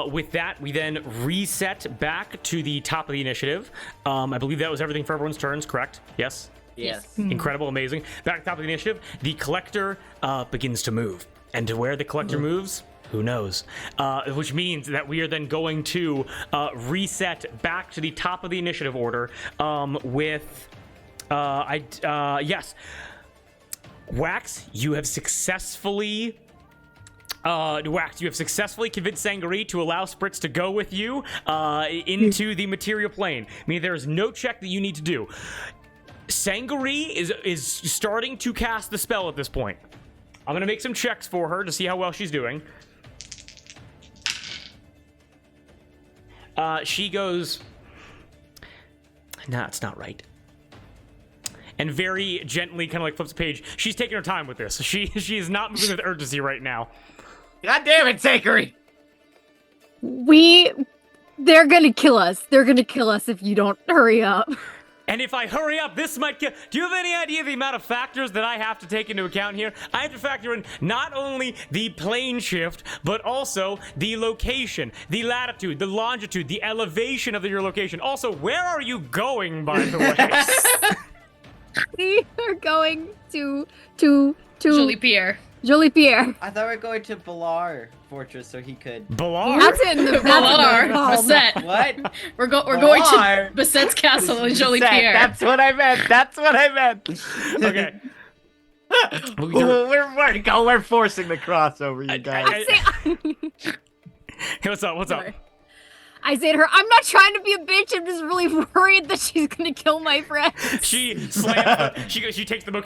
with that, we then reset back to the top of the initiative. I believe that was everything for everyone's turns, correct? Yes? Yes. Incredible, amazing. Back at the top of the initiative, the collector begins to move. And to where the collector moves, who knows? Which means that we are then going to reset back to the top of the initiative order with... yes. Wax, you have successfully convinced Sangaree to allow Spritz to go with you into the material plane. Meaning there is no check that you need to do. Sangaree is starting to cast the spell at this point. I'm gonna make some checks for her to see how well she's doing. She goes, nah, it's not right. And very gently kind of like flips a page. She's taking her time with this. She is not moving with urgency right now. God damn it, Sangaree! They're gonna kill us. They're gonna kill us if you don't hurry up. And if I hurry up, this might kill. Do you have any idea the amount of factors that I have to take into account here? I have to factor in not only the plane shift, but also the location, the latitude, the longitude, the elevation of your location. Also, where are you going, by the way? We are going to Jolies. Jolies. I thought we were going to Balar Fortress so he could... Balar? That's in the Balar. Basset. What? We're going to Basset's castle in Jolies. That's what I meant. Okay. We're forcing the crossover, you guys. Hey, what's up? Sorry. I say to her, I'm not trying to be a bitch. I'm just really worried that she's gonna kill my friend. She slams. She takes the book.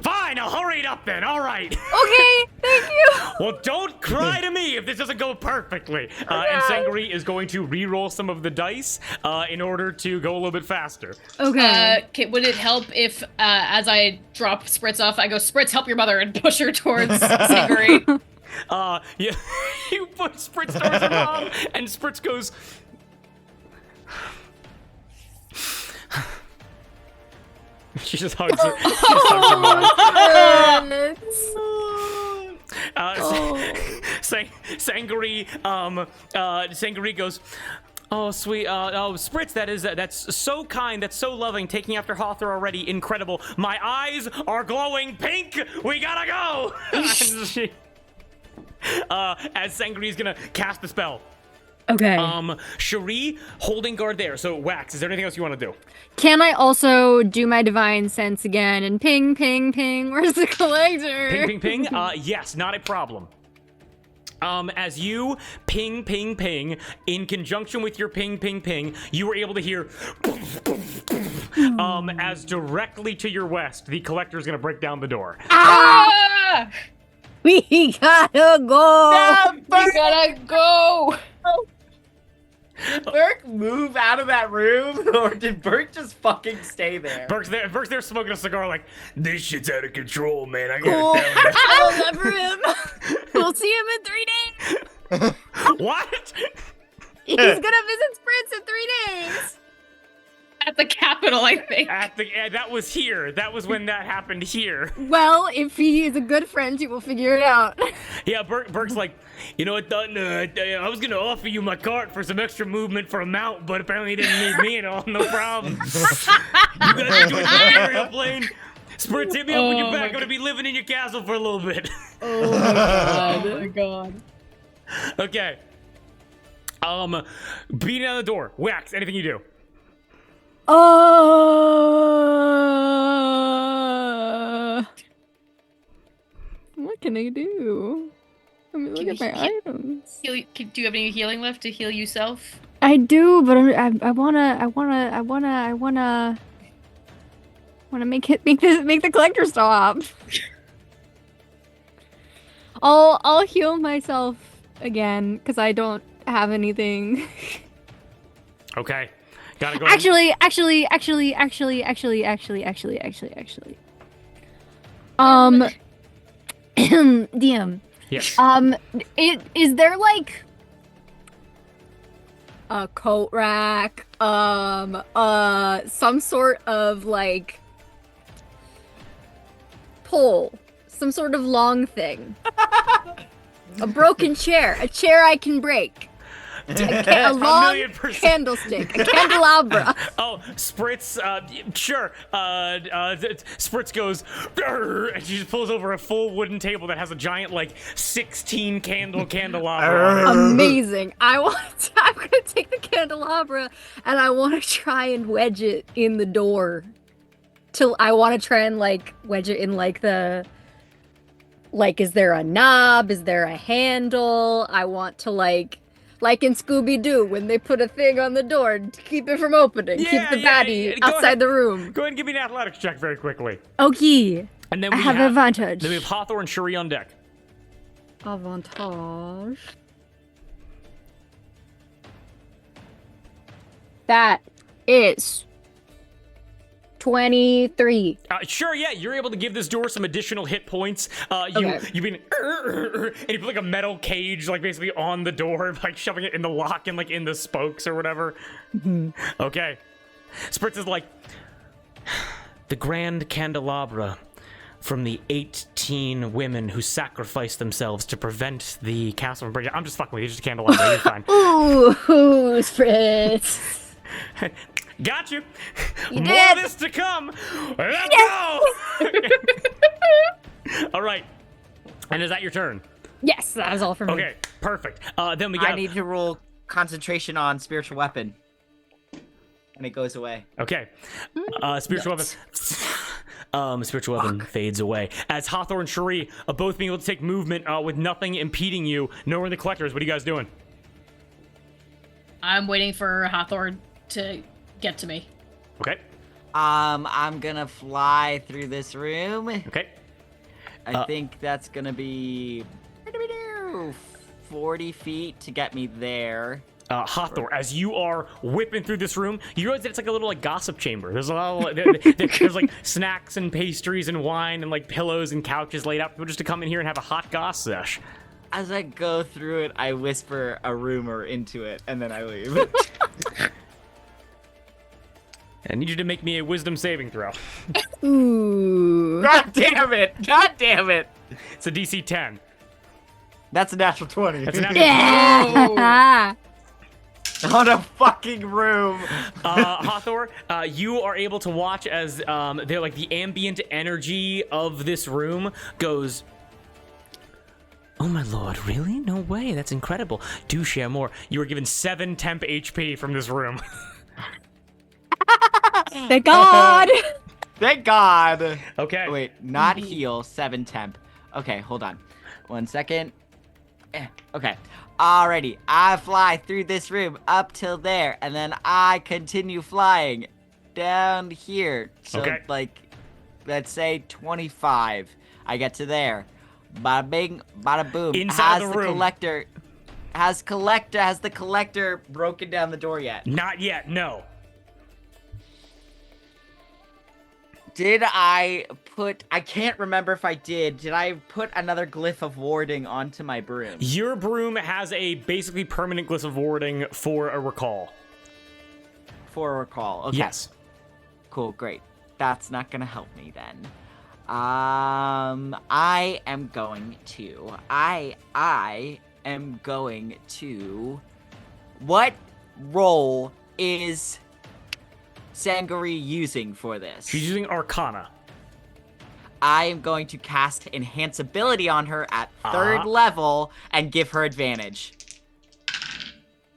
Fine, I'll hurry it up then. All right. Okay, thank you. Well, don't cry to me if this doesn't go perfectly. And Sangaree is going to re-roll some of the dice in order to go a little bit faster. Okay. Would it help if, as I drop Spritz off, I go, Spritz, help your mother, and push her towards Sangaree? Yeah, you put Spritz towards her mom, and Spritz goes. She just hugs her. She just hugs her mom. Sangaree goes. Oh, sweet. Spritz, that's so kind, that's so loving, taking after Hawthor already, incredible. My eyes are glowing pink. We gotta go. As Sangaree's gonna cast the spell. Okay. Cherie holding guard there. So Wax, is there anything else you want to do? Can I also do my divine sense again and ping, ping, ping? Where's the collector? Ping, ping, ping. Yes, not a problem. As you ping, ping, ping, in conjunction with your ping, ping, ping, you were able to hear as directly to your west, the collector is going to break down the door. Ah! We gotta go. We gotta go. Did Burke move out of that room, or did Burke just fucking stay there? Burke's there smoking a cigar like, this shit's out of control, man. I Cool. gotta tell I love him. We'll see him in 3 days. you. What? He's gonna visit Spritz in 3 days. At the Capitol, I think. That was here. That was when that happened here. Well, if he is a good friend, he will figure it out. Yeah, Burke's like, you know, I thought I was gonna offer you my cart for some extra movement for a mount, but apparently you didn't need me at all. No problem. You guys are doing the aerial plane. Spritz, hit me up when you're back. I'm gonna be living in your castle for a little bit. Oh my god. Oh my god. Okay. Beating down the door. Wax. Anything you do. What can I do? Let me look at my items. Do you have any healing left to heal yourself? I do, but I wanna make the collector stop. I'll heal myself again because I don't have anything. Okay. Gotta go. Actually. DM. Yes. Is there like a coat rack, some sort of like pole, some sort of long thing, a broken chair, a chair I can break, a long candlestick, a candelabra. Oh, Spritz, sure. Spritz goes, "Grr," and she just pulls over a full wooden table that has a giant, like, 16 candle candelabra on it. Amazing. I'm gonna take the candelabra and I want to try and wedge it in the door. I want to try and like wedge it in like the. Like, is there a knob? Is there a handle? I want to like in Scooby-Doo when they put a thing on the door to keep it from opening. Keep the baddie outside the room. Go ahead and give me an athletics check very quickly. Okay. And then I have advantage. Then we have Hawthorne and Shuri on deck. Avantage. That is 23. Sure, yeah, you're able to give this door some additional hit points. You've been, and you put like a metal cage, like basically on the door, like shoving it in the lock and like in the spokes or whatever. Okay. Spritz is like, the grand candelabra from the 18 women who sacrificed themselves to prevent the castle from breaking. I'm just fucking with you, just a candelabra, you're fine. Ooh, Spritz. Got you. You More did. of this to come. Let's go. All right. And is that your turn? Yes, that was all for me. Okay, perfect. Then we got. I need to roll concentration on spiritual weapon. And it goes away. Okay. Spiritual weapon. Spiritual weapon fades away. As Hawthorne and Shuri, both being able to take movement with nothing impeding you, nowhere in the collectors. What are you guys doing? I'm waiting for Hawthorne to get to me. Okay. I'm gonna fly through this room. Okay. I think that's gonna be 40 feet to get me there. Hawthorne, as you are whipping through this room, you realize that it's like a little like gossip chamber. There's a lot of, there's like snacks and pastries and wine and like pillows and couches laid out for people just to come in here and have a hot goss sesh. As I go through it, I whisper a rumor into it, and then I leave. I need you to make me a wisdom saving throw. Ooh. God damn it! God damn it! It's a DC 10. That's a natural 20. That's a natural Yeah. On a fucking room. Hawthorne, you are able to watch as they're like the ambient energy of this room goes. Oh my lord, really? No way, that's incredible. Do share more. You were given 7 temp HP from this room. Thank God. Thank God. Okay. Wait, not heal, 7 temp. Okay, hold on. 1 second. Okay. Alrighty. I fly through this room up till there, and then I continue flying down here. So, Okay. like, let's say 25. I get to there. Bada bing, bada boom. Inside has the room. Has the collector broken down the door yet? Not yet, no. Did I can't remember if I did I put another glyph of warding onto my broom? Your broom has a basically permanent glyph of warding for a recall. For a recall. Okay. Yes. Cool, great. That's not gonna help me then. I am going to. What role is Sangari using for this? She's using Arcana. I am going to cast Enhance Ability on her at 3rd level and give her advantage.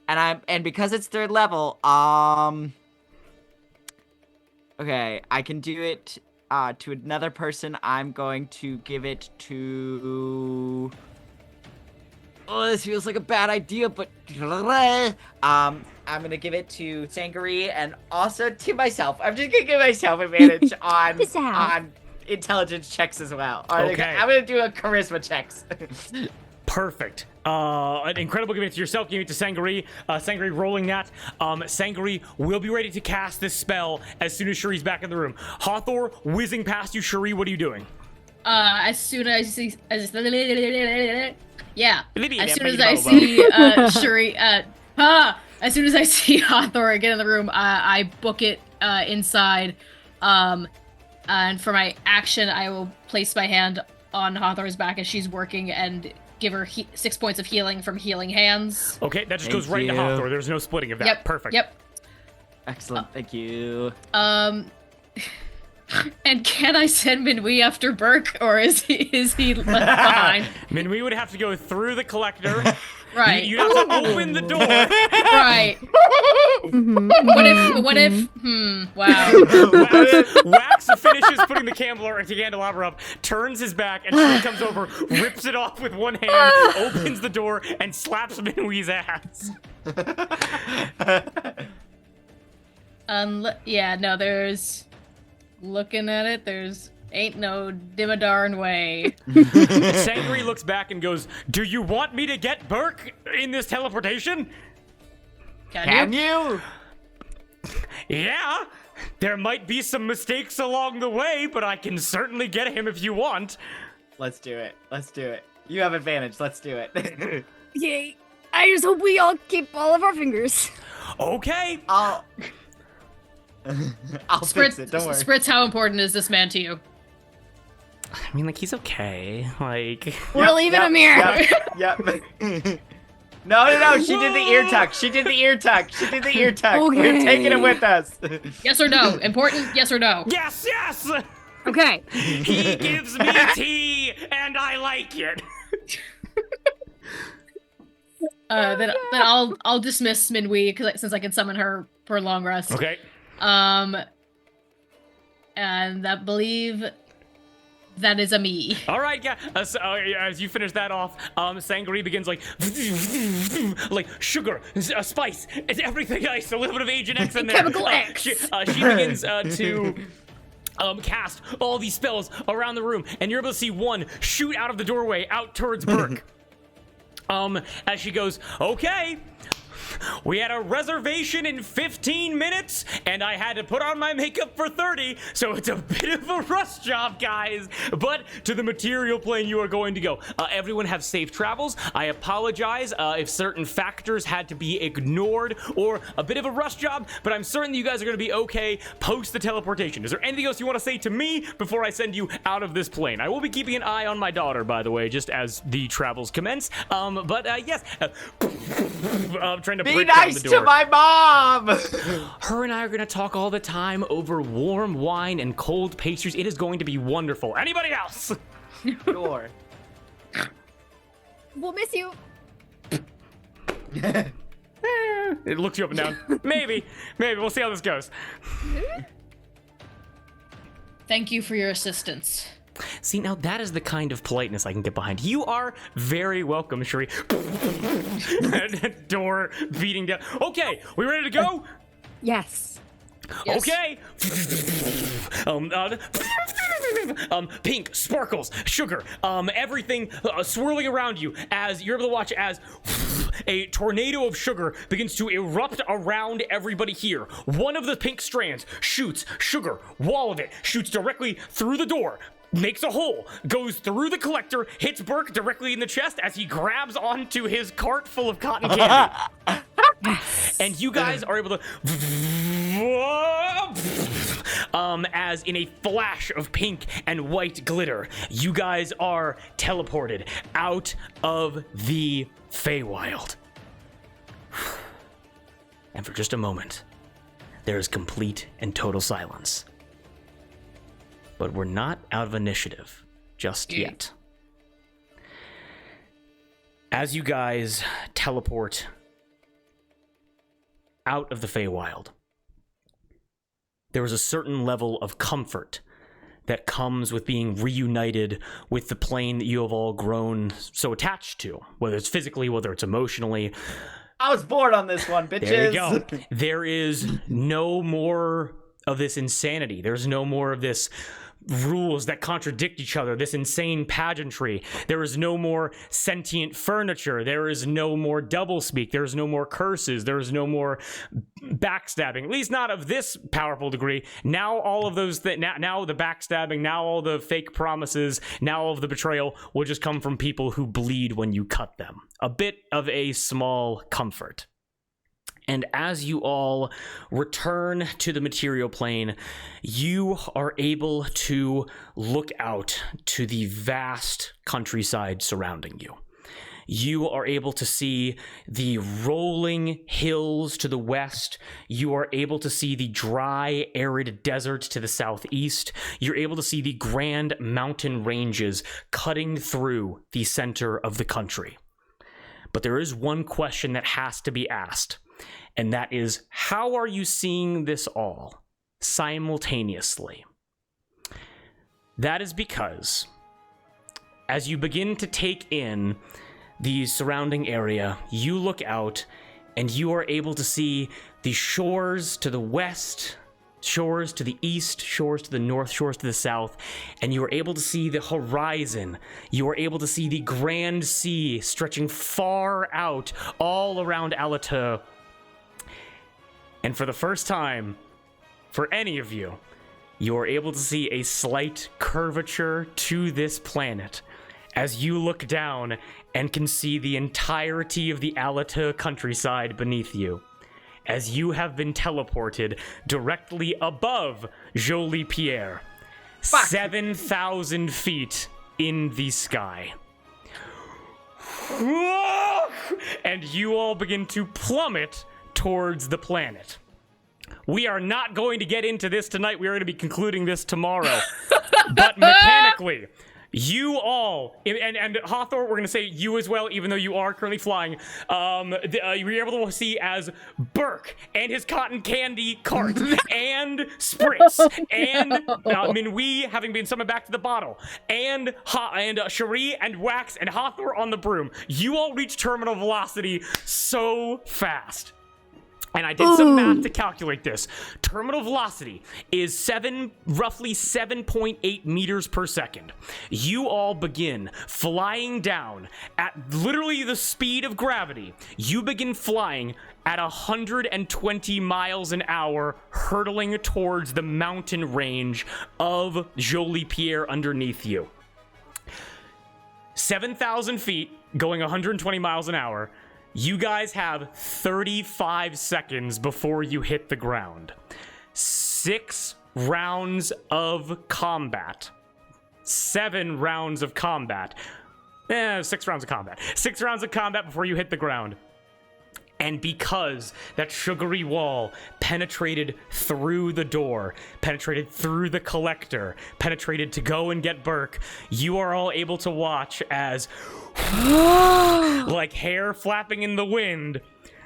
And because it's 3rd level, okay, I can do it to another person. I'm going to give it to. Oh, this feels like a bad idea, but I'm gonna give it to Sangari and also to myself. I'm just gonna give myself advantage on intelligence checks as well. Okay. I'm gonna do a charisma checks. Perfect. An incredible giving it to yourself, giving it to Sangari. Sangari rolling that. Sangari will be ready to cast this spell as soon as Shuri's back in the room. Hawthor whizzing past you. Shuri, what are you doing? As soon as I see, as soon as I see Hawthor again in the room, I book it inside, and for my action, I will place my hand on Hawthor's back as she's working and give her 6 points of healing from healing hands. Okay, that just goes right into Hawthor. There's no splitting of that. Yep. Perfect. Yep. Excellent. Thank you. And can I send Minhui after Burke, or is he left behind? Minhui would have to go through the collector. Right. You'd have to open the door. Right. What if? Wow. Wax finishes putting the candelabra up, turns his back, and Shuri comes over, rips it off with one hand, opens the door, and slaps Minui's ass. Yeah, no, there's... Looking at it, there's ain't no dimmadarn way. Sangari looks back and goes, "Do you want me to get Burke in this teleportation?" Can you? Yeah, there might be some mistakes along the way, but I can certainly get him if you want. Let's do it. You have advantage. Let's do it. Yay. I just hope we all keep all of our fingers. Okay. I'll fix it. Don't worry. Spritz, how important is this man to you? I mean, like, he's okay. Like, We're leaving him here. Yep. No. She did the ear tuck. Okay. We're taking it with us. Yes or no? Important? Yes or no? yes. Okay. He gives me tea, and I like it. Then I'll dismiss Minhui since I can summon her for a long rest. Okay. And I believe that is a me. All right, yeah. As you finish that off, Sangari begins like sugar, spice, it's everything nice. A little bit of Agent X in there. Chemical X. She begins to cast all these spells around the room, and you're able to see one shoot out of the doorway out towards Burke. As she goes, okay. We had a reservation in 15 minutes, and I had to put on my makeup for 30, so it's a bit of a rush job, guys. But to the material plane you are going to go. Everyone have safe travels. I apologize if certain factors had to be ignored or a bit of a rush job, but I'm certain that you guys are going to be okay post the teleportation. Is there anything else you want to say to me before I send you out of this plane? I will be keeping an eye on my daughter, by the way, just as the travels commence. Yes. Trying to Be break down nice the door. to my mom. Her and I are going to talk all the time over warm wine and cold pastries. It is going to be wonderful. Anybody else? Sure. We'll miss you. It looks you up and down. Maybe. We'll see how this goes. Thank you for your assistance. See, now that is the kind of politeness I can get behind. You are very welcome, Cherie. Door beating down. Okay, we ready to go? Yes. Yes. Okay. Pink, sparkles, sugar, everything swirling around you as you're able to watch as a tornado of sugar begins to erupt around everybody here. One of the pink strands shoots sugar, wall of it, shoots directly through the door, makes a hole, goes through the collector, hits Burke directly in the chest as he grabs onto his cart full of cotton candy. And you guys are able to as in a flash of pink and white glitter, you guys are teleported out of the Feywild. And for just a moment, there is complete and total silence. But we're not out of initiative just yet. As you guys teleport out of the Feywild, there is a certain level of comfort that comes with being reunited with the plane that you have all grown so attached to, whether it's physically, whether it's emotionally. I was born on this one, bitches. There you go. There is no more of this insanity. There's no more of this rules that contradict each other, this insane pageantry. There is no more sentient furniture. There is no more doublespeak. There is no more curses. There is no more backstabbing, at least not of this powerful degree. Now all of those now the backstabbing, now all the fake promises, now all of the betrayal will just come from people who bleed when you cut them. A bit of a small comfort. And as you all return to the material plane, you are able to look out to the vast countryside surrounding you. You are able to see the rolling hills to the west. You are able to see the dry, arid desert to the southeast. You're able to see the grand mountain ranges cutting through the center of the country. But there is one question that has to be asked. And that is, how are you seeing this all simultaneously? That is because as you begin to take in the surrounding area, you look out and you are able to see the shores to the west, shores to the east, shores to the north, shores to the south, and you are able to see the horizon. You are able to see the grand sea stretching far out all around Allatour. And for the first time, for any of you, you are able to see a slight curvature to this planet as you look down and can see the entirety of the Allatour countryside beneath you, as you have been teleported directly above Jolies Pierre, 7,000 feet in the sky. And you all begin to plummet towards the planet. We are not going to get into this tonight. We are going to be concluding this tomorrow. But mechanically, you all, and Hawthorne, we're going to say you as well, even though you are currently flying, you're able to see as Burke and his cotton candy cart, and Spritz, and Minwee having been summoned back to the bottle, and Cherie and Wax and Hawthorne on the broom. You all reach terminal velocity so fast. And I did some math to calculate this. Terminal velocity is roughly 7.8 meters per second. You all begin flying down at literally the speed of gravity. You begin flying at 120 miles an hour, hurtling towards the mountain range of Jolies Pierre underneath you. 7,000 feet, going 120 miles an hour. You guys have 35 seconds before you hit the ground. 6 rounds of combat. 7 rounds of combat. 6 rounds of combat. 6 rounds of combat before you hit the ground. And because that sugary wall penetrated through the door, penetrated through the collector, penetrated to go and get Burke, you are all able to watch as, like hair flapping in the wind,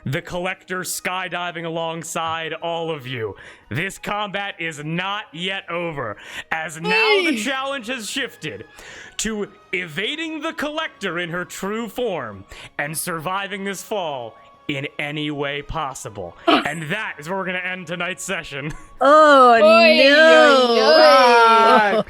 the Collector skydiving alongside all of you. This combat is not yet over, as now the challenge has shifted to evading the Collector in her true form and surviving this fall in any way possible. And that is where we're going to end tonight's session. Oh,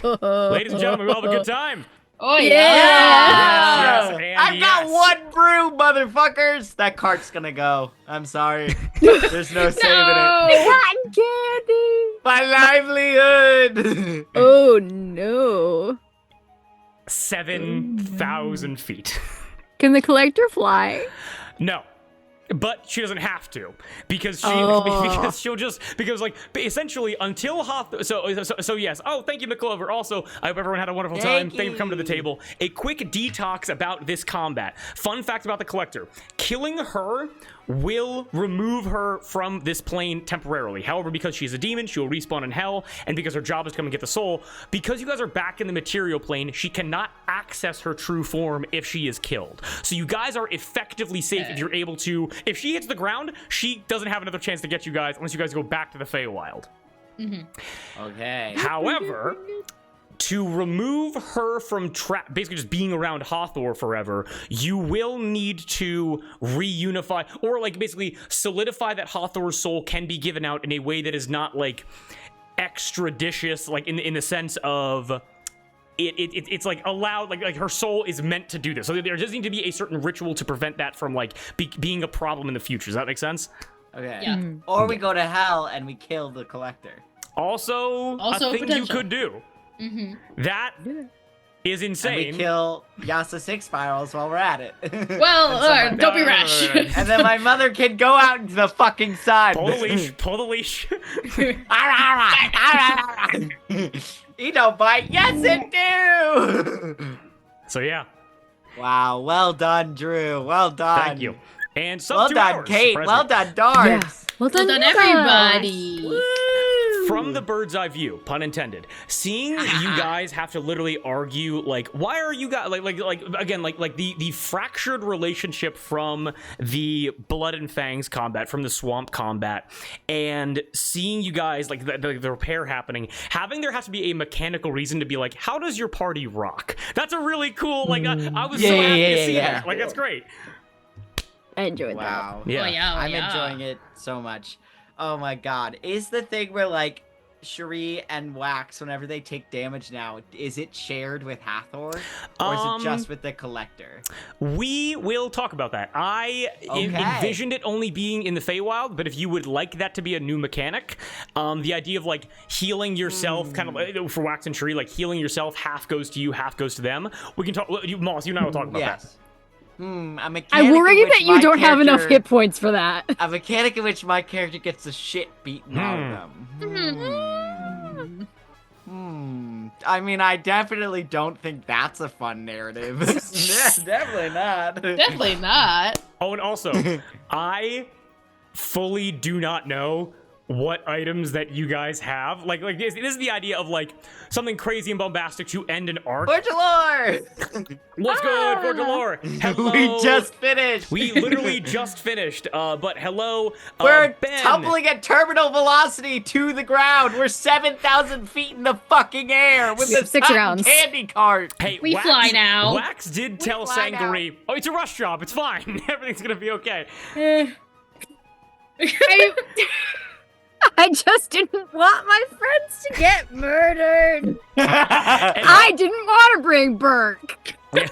no. Ladies and gentlemen, we all have a good time. Oh Yeah. Yes, and I've got yes. one brew, motherfuckers. That cart's gonna go. I'm sorry. There's no saving it. Cotton candy. My livelihood. Oh, no. 7,000 feet. Can the Collector fly? No. But she doesn't have to, because essentially until so yes. Oh, thank you, McClover. Also, I hope everyone had a wonderful time. Thank you for coming to the table. A quick detox about this combat. Fun fact about the Collector: killing her will remove her from this plane temporarily. However, because she's a demon, she will respawn in hell, and because her job is to come and get the soul, because you guys are back in the material plane, she cannot access her true form if she is killed. So you guys are effectively safe if you're able to. If she hits the ground, she doesn't have another chance to get you guys unless you guys go back to the Feywild. Okay. However, to remove her from basically just being around Hathor forever, you will need to reunify, or like basically solidify that Hathor's soul can be given out in a way that is not like extradicious, like in the sense of it's like allowed, like her soul is meant to do this. So there does need to be a certain ritual to prevent that from like being a problem in the future. Does that make sense? Okay. Yeah. Or we go to hell and we kill the Collector. Also a thing potential. you could do. That is insane. And we kill Yasa Six Spirals while we're at it. Well, don't be rash. And then my mother can go out into the fucking sun. Pull the leash. Pull the leash. You don't bite. Yes, it do. So yeah. Wow. Well done, Drew. Well done. Thank you. And Well done, Kate. Well done, Darks. Well Well done, everybody. From the bird's eye view, pun intended, seeing you guys have to literally argue, like, why are you guys like again, like the fractured relationship from the Blood and Fangs combat, from the swamp combat, and seeing you guys like the repair happening, there has to be a mechanical reason to be like, how does your party rock? That's a really cool, like, I was so happy to see that. Like, that's great. I enjoyed that. Wow. Yeah. Oh, yeah. I'm enjoying it so much. Oh my god. Is the thing where, like, Cherie and Wax, whenever they take damage now, is it shared with Hathor? Or is it just with the Collector? We will talk about that. I envisioned it only being in the Feywild, but if you would like that to be a new mechanic, the idea of, like, healing yourself, kind of, for Wax and Cherie, like, healing yourself, half goes to you, half goes to them. We can talk, Moss, you and I will talk about that. A mechanic I worry in which that you my don't have enough character- hit points for that. A mechanic in which my character gets the shit beaten out of them. I mean, I definitely don't think that's a fun narrative. Definitely not. Definitely not. Oh, and also, I fully do not know what items that you guys have. Like this is the idea of, like, something crazy and bombastic to end an arc. For Jalore! What's good, for Jalore? Hello. We just finished. We literally just finished. But hello, We're Ben. tumbling at terminal velocity to the ground. We're 7,000 feet in the fucking air with the 6 cotton rounds. candy cart. Hey, We fly now. Wax did tell fly Sangari, oh, it's a rush job. It's fine. Everything's gonna be okay. I just didn't want my friends to get murdered. I didn't want to bring Burke. But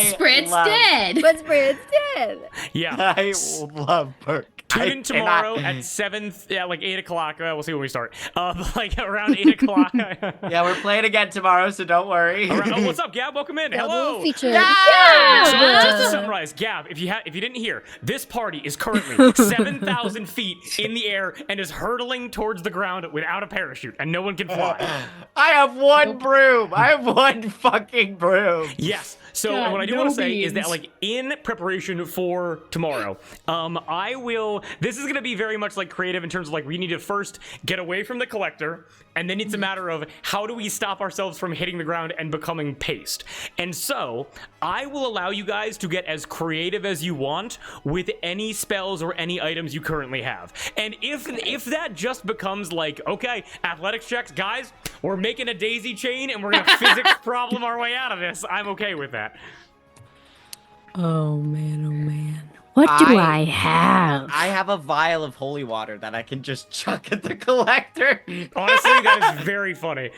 Spread's dead. But Spread's dead. Yeah. I love Burke. Tune in tomorrow at 8 o'clock. We'll see when we start. Like around 8 o'clock. Yeah, we're playing again tomorrow, so don't worry. Oh, what's up, Gab? Welcome in. Hello. Feature. Yeah. Just to summarize, Gab, if you didn't hear, this party is currently 7,000 feet in the air and is hurtling towards the ground without a parachute, and no one can fly. I have one broom. I have one fucking broom. Yes. So God, what I do no want to say is that, beans. like, in preparation for tomorrow, I will. This is going to be very much like creative in terms of like we need to first get away from the collector, and then it's a matter of how do we stop ourselves from hitting the ground and becoming paste. And so I will allow you guys to get as creative as you want with any spells or any items you currently have. And if that just becomes like, okay, athletics checks, guys, we're making a daisy chain and we're gonna physics problem our way out of this, I'm okay with that. Oh man. What do I have? I have a vial of holy water that I can just chuck at the collector. Honestly, that is very funny.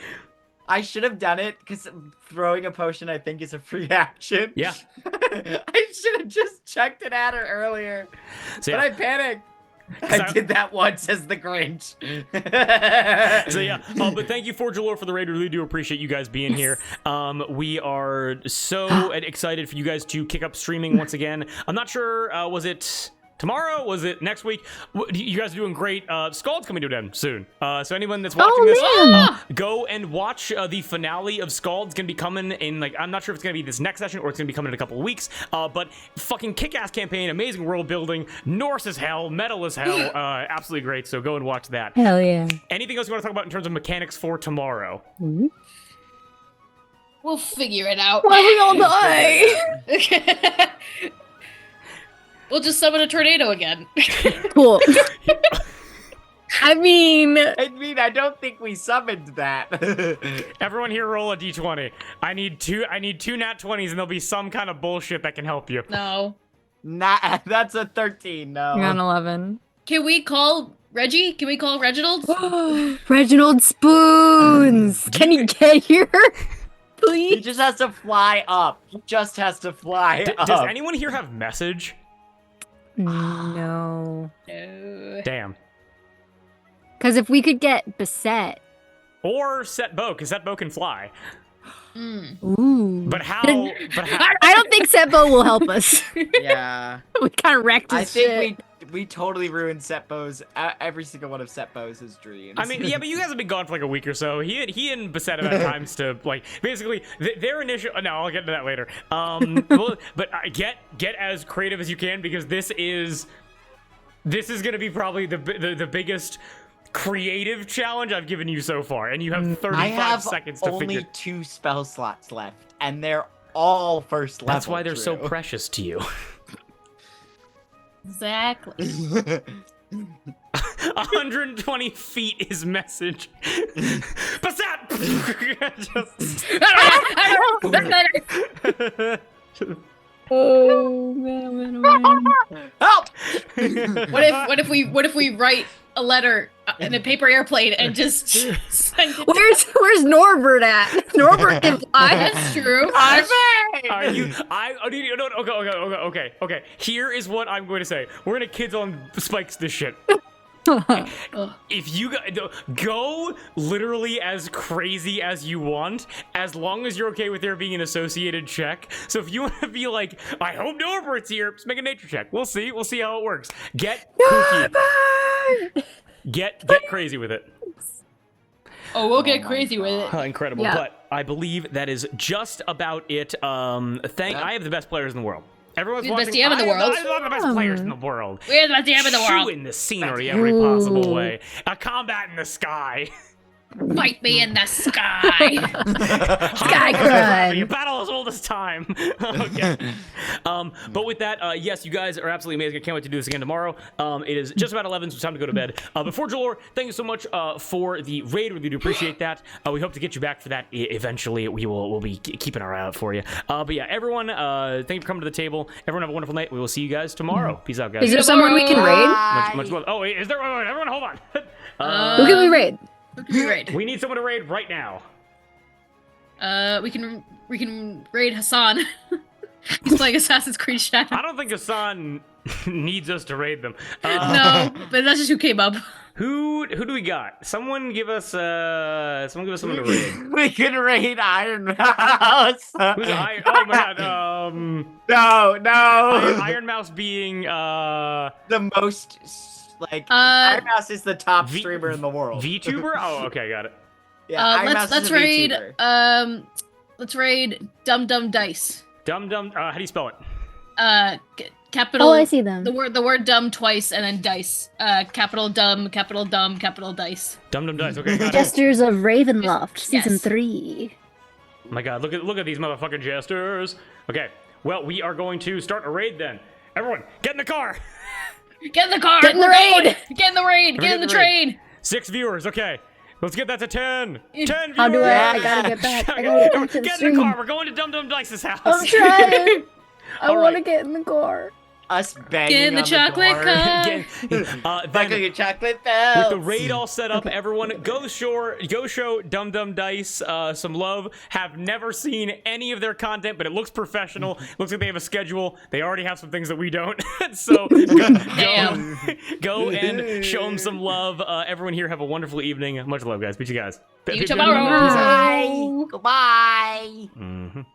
I should have done it because throwing a potion, I think, is a free action. Yeah. I should have just chucked it at her earlier. So, But yeah. I panicked. I did that once as the Grinch. So yeah, but thank you for Jolies for the raid. We really do appreciate you guys being here. We are so excited for you guys to kick up streaming once again. I'm not sure, was it tomorrow? Was it next week? You guys are doing great. Scald's coming to an end soon. So anyone that's watching this, go and watch the finale of Scald's gonna be coming in, like, I'm not sure if it's gonna be this next session or it's gonna be coming in a couple of weeks. But fucking kick-ass campaign, amazing world building, Norse as hell, metal as hell, absolutely great. So go and watch that. Hell yeah. Anything else you want to talk about in terms of mechanics for tomorrow? We'll figure it out. Why we all die? We'll just summon a tornado again. Cool. I mean, I don't think we summoned that. Everyone here roll a d20. I need two nat 20s and there'll be some kind of bullshit that can help you. No. That's a 13, no. you're on 11. Can we call Reggie? Can we call Reginald? Reginald Spoons! Can you get here? He Please? just has to fly up. He just has to fly up. Does anyone here have message? No. No. Damn. Because if we could get beset, Or set bow, because set bow can fly. Ooh. But how? I don't think Seppo will help us. Yeah. We kind of wrecked his I shit. think we totally ruined Setbo's, every single one of Setbo's dreams. I mean, yeah, but you guys have been gone for like a week or so. He and Beset have had times to, like, basically their initial. No, I'll get to that later. But get as creative as you can, because this is going to be probably the biggest creative challenge I've given you so far, and you have 35 I have seconds to only figure. 2 spell slots left, and they're all first level. That's why they're so Drew. precious to you. Exactly. 120 feet is message. Beset! Oh man. Help! What if we write a letter in a paper airplane and just send it? Where's Norbert at? Norbert can fly. That's true. Are you? Okay. Here is what I'm going to say. We're gonna kids on spikes this shit. If you go literally as crazy as you want, as long as you're okay with there being an associated check. So if you want to be like, I hope Norbert's here, just make a nature check. We'll see how it works. Get kooky. Get crazy with it. Oh, we'll get crazy with it. Incredible. Yeah. But I believe that is just about it. I have the best players in the world. Everyone's We're the watching. best DM in the world. I love the best players in the world. We're the best DM in the world. Chewing the scenery every possible way. A combat in the sky. Fight me in the sky. Sky crud. A battle as old as time. Okay. But with that, yes, you guys are absolutely amazing. I can't wait to do this again tomorrow. It is just about 11, so it's time to go to bed. Before Jolies, thank you so much for the raid. We do appreciate that. We hope to get you back for that eventually. We'll be keeping our eye out for you. But yeah, everyone, thank you for coming to the table. Everyone have a wonderful night. We will see you guys tomorrow. Peace out, guys. Is there someone we can raid? much love. Oh, wait, is there? Wait, everyone, hold on. Who can we raid? Who can we raid? We need someone to raid right now. We can raid Hassan. He's playing Assassin's Creed Shadow. I don't think Hassan needs us to raid them. No, but that's just who came up. Who do we got? Someone give us someone to raid. We can raid Iron Mouse. Who's Iron? Oh my god. No. Iron Mouse being The most, Iron Mouse is the top streamer in the world. VTuber? Oh, okay, got it. Yeah, Iron Mouse let's is a raid. VTuber. Let's raid Dum Dum Dice. Dum Dum. How do you spell it? Capital. Oh, I see them. The word dumb twice and then dice. Capital dumb, capital dice. Dum Dum Dice. Okay. Got it. Jesters of Ravenloft, Yes. season 3. Oh my God, look at these motherfucking jesters. Okay, well, we are going to start a raid then. Everyone, get in the car. Get in the car. Get in the We're raid. going. Get in the raid. Get in the train. 6 viewers. Okay, let's get that to 10. 10 viewers. How do I gotta get back. I gotta get back to the Get in stream. the car. We're going to Dum Dum Dice's house. I'm trying. I All want to right. get in the car. Us banging Get in the on chocolate door. car. Then, Buckle your chocolate bells. with the raid all set up, everyone go show Dum Dum Dice some love. Have never seen any of their content, but it looks professional. Looks like they have a schedule. They already have some things that we don't. So go and show them some love. Everyone here have a wonderful evening. Much love, guys. Beat you guys. See you tomorrow. Bye. Goodbye. Mhm.